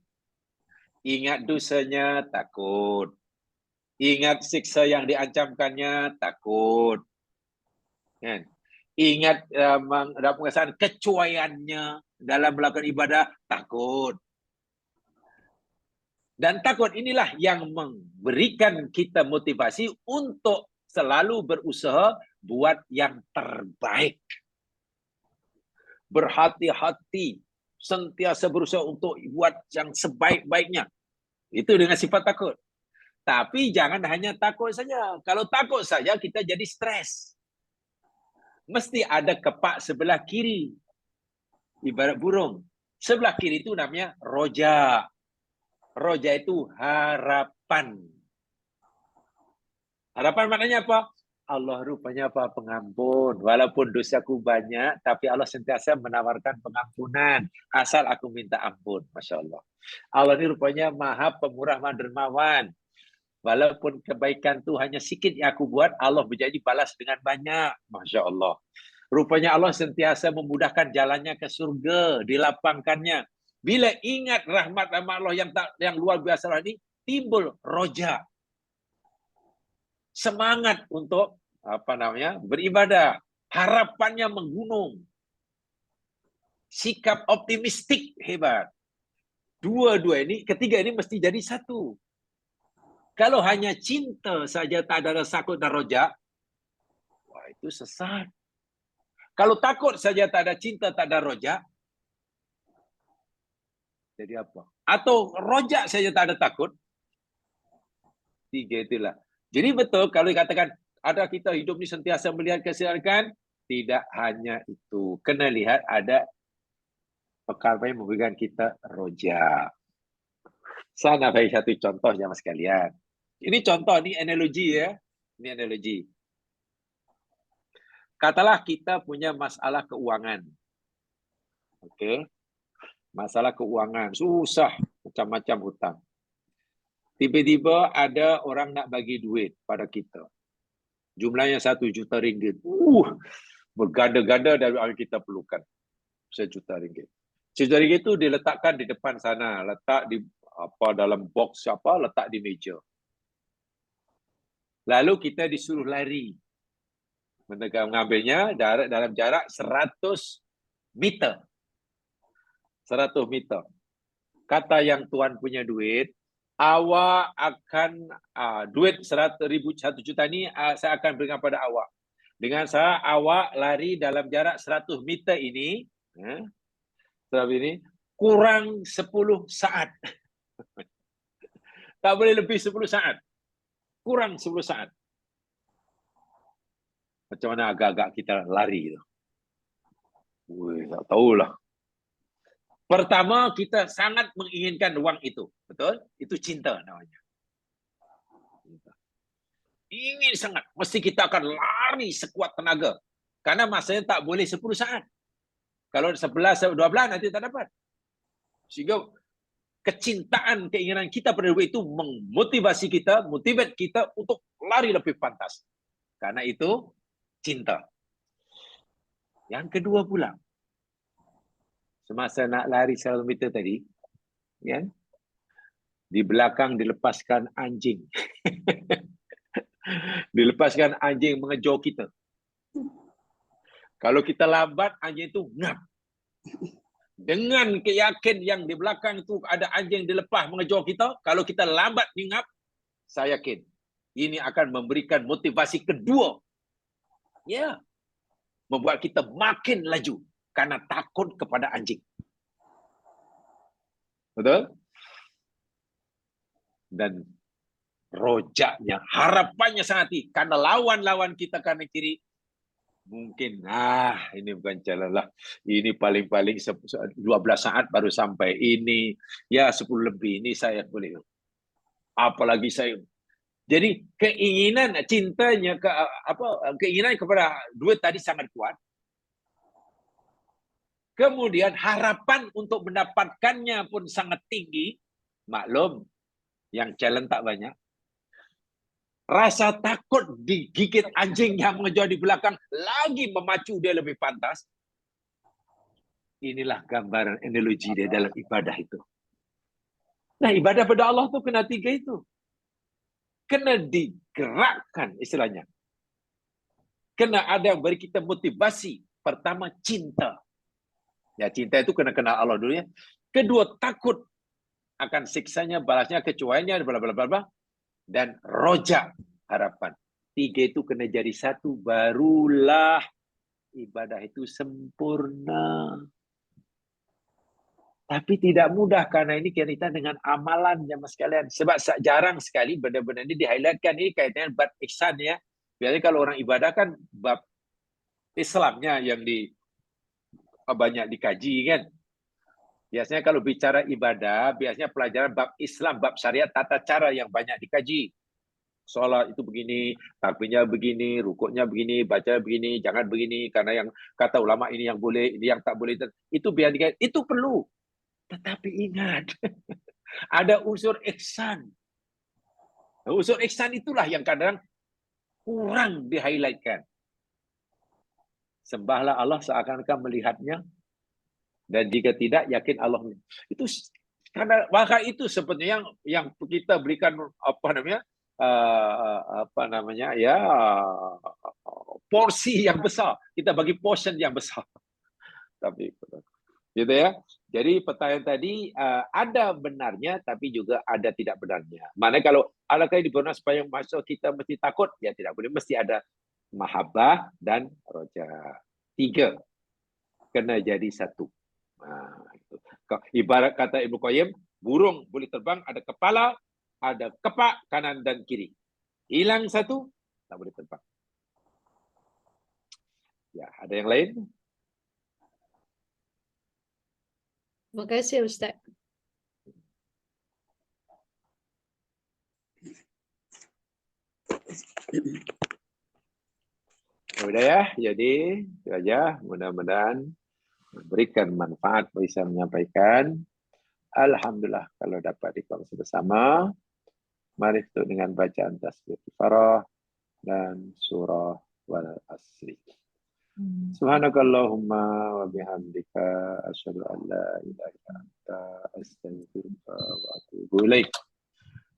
Ingat dosanya, takut. Ingat siksa yang diancamkannya, takut. Kan? Ingat perasaan kecuaiannya dalam melakukan ibadah, takut. Dan takut inilah yang memberikan kita motivasi untuk selalu berusaha buat yang terbaik. berhati-hati, sentiasa berusaha untuk buat yang sebaik-baiknya. Itu dengan sifat takut. Tapi jangan hanya takut saja. Kalau takut saja kita jadi stres. Mesti ada kepak sebelah kiri. Ibarat burung. Sebelah kiri itu namanya roja. Roja itu harapan. Harapan maknanya apa? Allah rupanya apa? Pengampun. Walaupun dosaku banyak, tapi Allah sentiasa menawarkan pengampunan. Asal aku minta ampun. Masya Allah. Allah ini rupanya maha pemurah maha dermawan. Walaupun kebaikan itu hanya sedikit yang aku buat, Allah berjanji balas dengan banyak. Masya Allah. Rupanya Allah sentiasa memudahkan jalannya ke surga, dilapangkannya. Bila ingat rahmat Allah yang luar biasa ini, timbul roja. Semangat untuk beribadah. Harapannya menggunung. Sikap optimistik hebat. Ketiga ini mesti jadi satu. Kalau hanya cinta saja tak ada rasa takut dan roja, wah itu sesat. Kalau takut saja tak ada cinta, tak ada roja, jadi apa? Atau roja saja tak ada takut, tiga itulah. Jadi betul kalau dikatakan ada kita hidup ni sentiasa melihat kesedihan, tidak hanya itu. Kena lihat ada perkara yang memberikan kita roja. Saya nak bagi satu contoh jemaah sekalian. Ini contoh, ini analogi ya. Ini analogi. Katalah kita punya masalah keuangan. Okey. Masalah keuangan, susah, macam-macam hutang. Tiba-tiba ada orang nak bagi duit pada kita. Jumlahnya 1 juta ringgit. Berganda-ganda dari yang kita perlukan. 1 juta ringgit. 1 juta ringgit itu diletakkan di depan sana, letak di dalam box letak di meja. Lalu kita disuruh lari. Mengambilnya dalam jarak 100 meter. 100 meter. Kata yang tuan punya duit, awak akan duit 100,000 1 juta ni saya akan berikan pada awak. Dengan saya awak lari dalam jarak 100 meter ini, kurang 10 saat. Tak boleh lebih 10 saat. Kurang 10 saat. Macam mana agak-agak kita lari tu? Tak tahulah. Pertama, kita sangat menginginkan wang itu. Betul? Itu cinta namanya. Ingin sangat. Mesti kita akan lari sekuat tenaga. Karena masanya tak boleh 10 saat. Kalau 11, 12 nanti tak dapat. Sehingga kecintaan, keinginan kita pada duit itu memotivasi kita, motivate kita untuk lari lebih pantas. Karena itu cinta. Yang kedua pula, semasa nak lari 100 meter tadi, ya, di belakang dilepaskan anjing. Dilepaskan anjing mengejar kita. Kalau kita lambat, anjing itu ngap. Dengan keyakinan yang di belakang itu ada anjing dilepas mengejar kita, kalau kita lambat ngap, saya yakin ini akan memberikan motivasi kedua. Ya. Membuat kita makin laju karena takut kepada anjing. Betul? Dan rojaknya, harapannya sangat tinggi. Karena lawan-lawan kita kanan kiri, mungkin, ini bukan jalan lah. Ini paling-paling 12 saat baru sampai. Ini, ya 10 lebih. Ini saya boleh. Apalagi saya. Jadi keinginan, cintanya, keinginan kepada duit tadi sangat kuat. Kemudian harapan untuk mendapatkannya pun sangat tinggi. Maklum, yang challenge tak banyak. Rasa takut digigit anjing yang mengejar di belakang lagi memacu dia lebih pantas. Inilah gambaran analogi dia dalam ibadah itu. Nah, ibadah pada Allah tu kena tiga itu. Kena digerakkan istilahnya. Kena ada yang beri kita motivasi. Pertama, cinta. Ya, cinta itu kena kenal Allah dulu ya. Kedua, takut akan siksanya, balasnya, kecuaiannya, bla bla bla bla. Dan roja, harapan. Tiga itu kena jadi satu, barulah ibadah itu sempurna. Tapi tidak mudah karena ini kaitan dengan amalan jemaah sekalian. Sebab jarang sekali benda-benda ini di-highlightkan. Ini kaitannya bab ihsan ya. Biasanya kalau orang ibadah kan bab Islamnya yang banyak dikaji kan. Biasanya kalau bicara ibadah, biasanya pelajaran bab Islam, bab syariat, tata cara yang banyak dikaji. Solat itu begini, takbirnya begini, rukuknya begini, baca begini, jangan begini. Karena yang kata ulama ini yang boleh, ini yang tak boleh. Itu biar dikaji. Itu perlu. Tetapi ingat, ada unsur ihsan. Unsur ihsan itulah yang kadang kurang di-highlightkan. Sembahlah Allah seakan-akan melihatnya, dan jika tidak, yakin Allah. Itu karena maka itu sebenarnya yang kita berikan porsi yang besar. Kita bagi portion yang besar. Tapi gitu ya. Jadi pertanyaan tadi ada benarnya tapi juga ada tidak benarnya. Maknanya kalau ala kali dibenarkan supaya masuk kita mesti takut, ya tidak boleh, mesti ada mahabbah dan roja. 3 kena jadi satu. Ibarat kata Ibnu Qayyim, burung boleh terbang ada kepala, ada kepak kanan dan kiri. Hilang satu, tak boleh terbang. Ya, ada yang lain? Terima kasih Ustaz. Sudah ya, jadi itu aja. Mudah-mudahan memberikan manfaat, bisa menyampaikan. Alhamdulillah kalau dapat dikongsi bersama. Mari tutup dengan bacaan tasbih kifarah dan surah wal asri. Subhanakallahumma wa bihamdika asyhadu an la ilaha illa anta astaghfiruka wa atubu ilaik.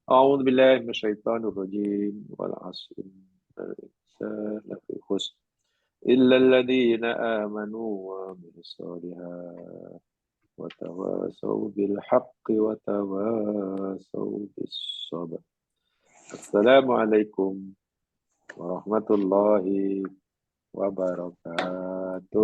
A'udzu billahi minasyaitonir rajim. Wal 'asri innal insana lafi khusr illa alladziina aamanu wa 'amilus shalihaati wa tawassaw bil haqqi wa tawassaw bis sabr. Assalamualaikum warahmatullahi wabarakatuh.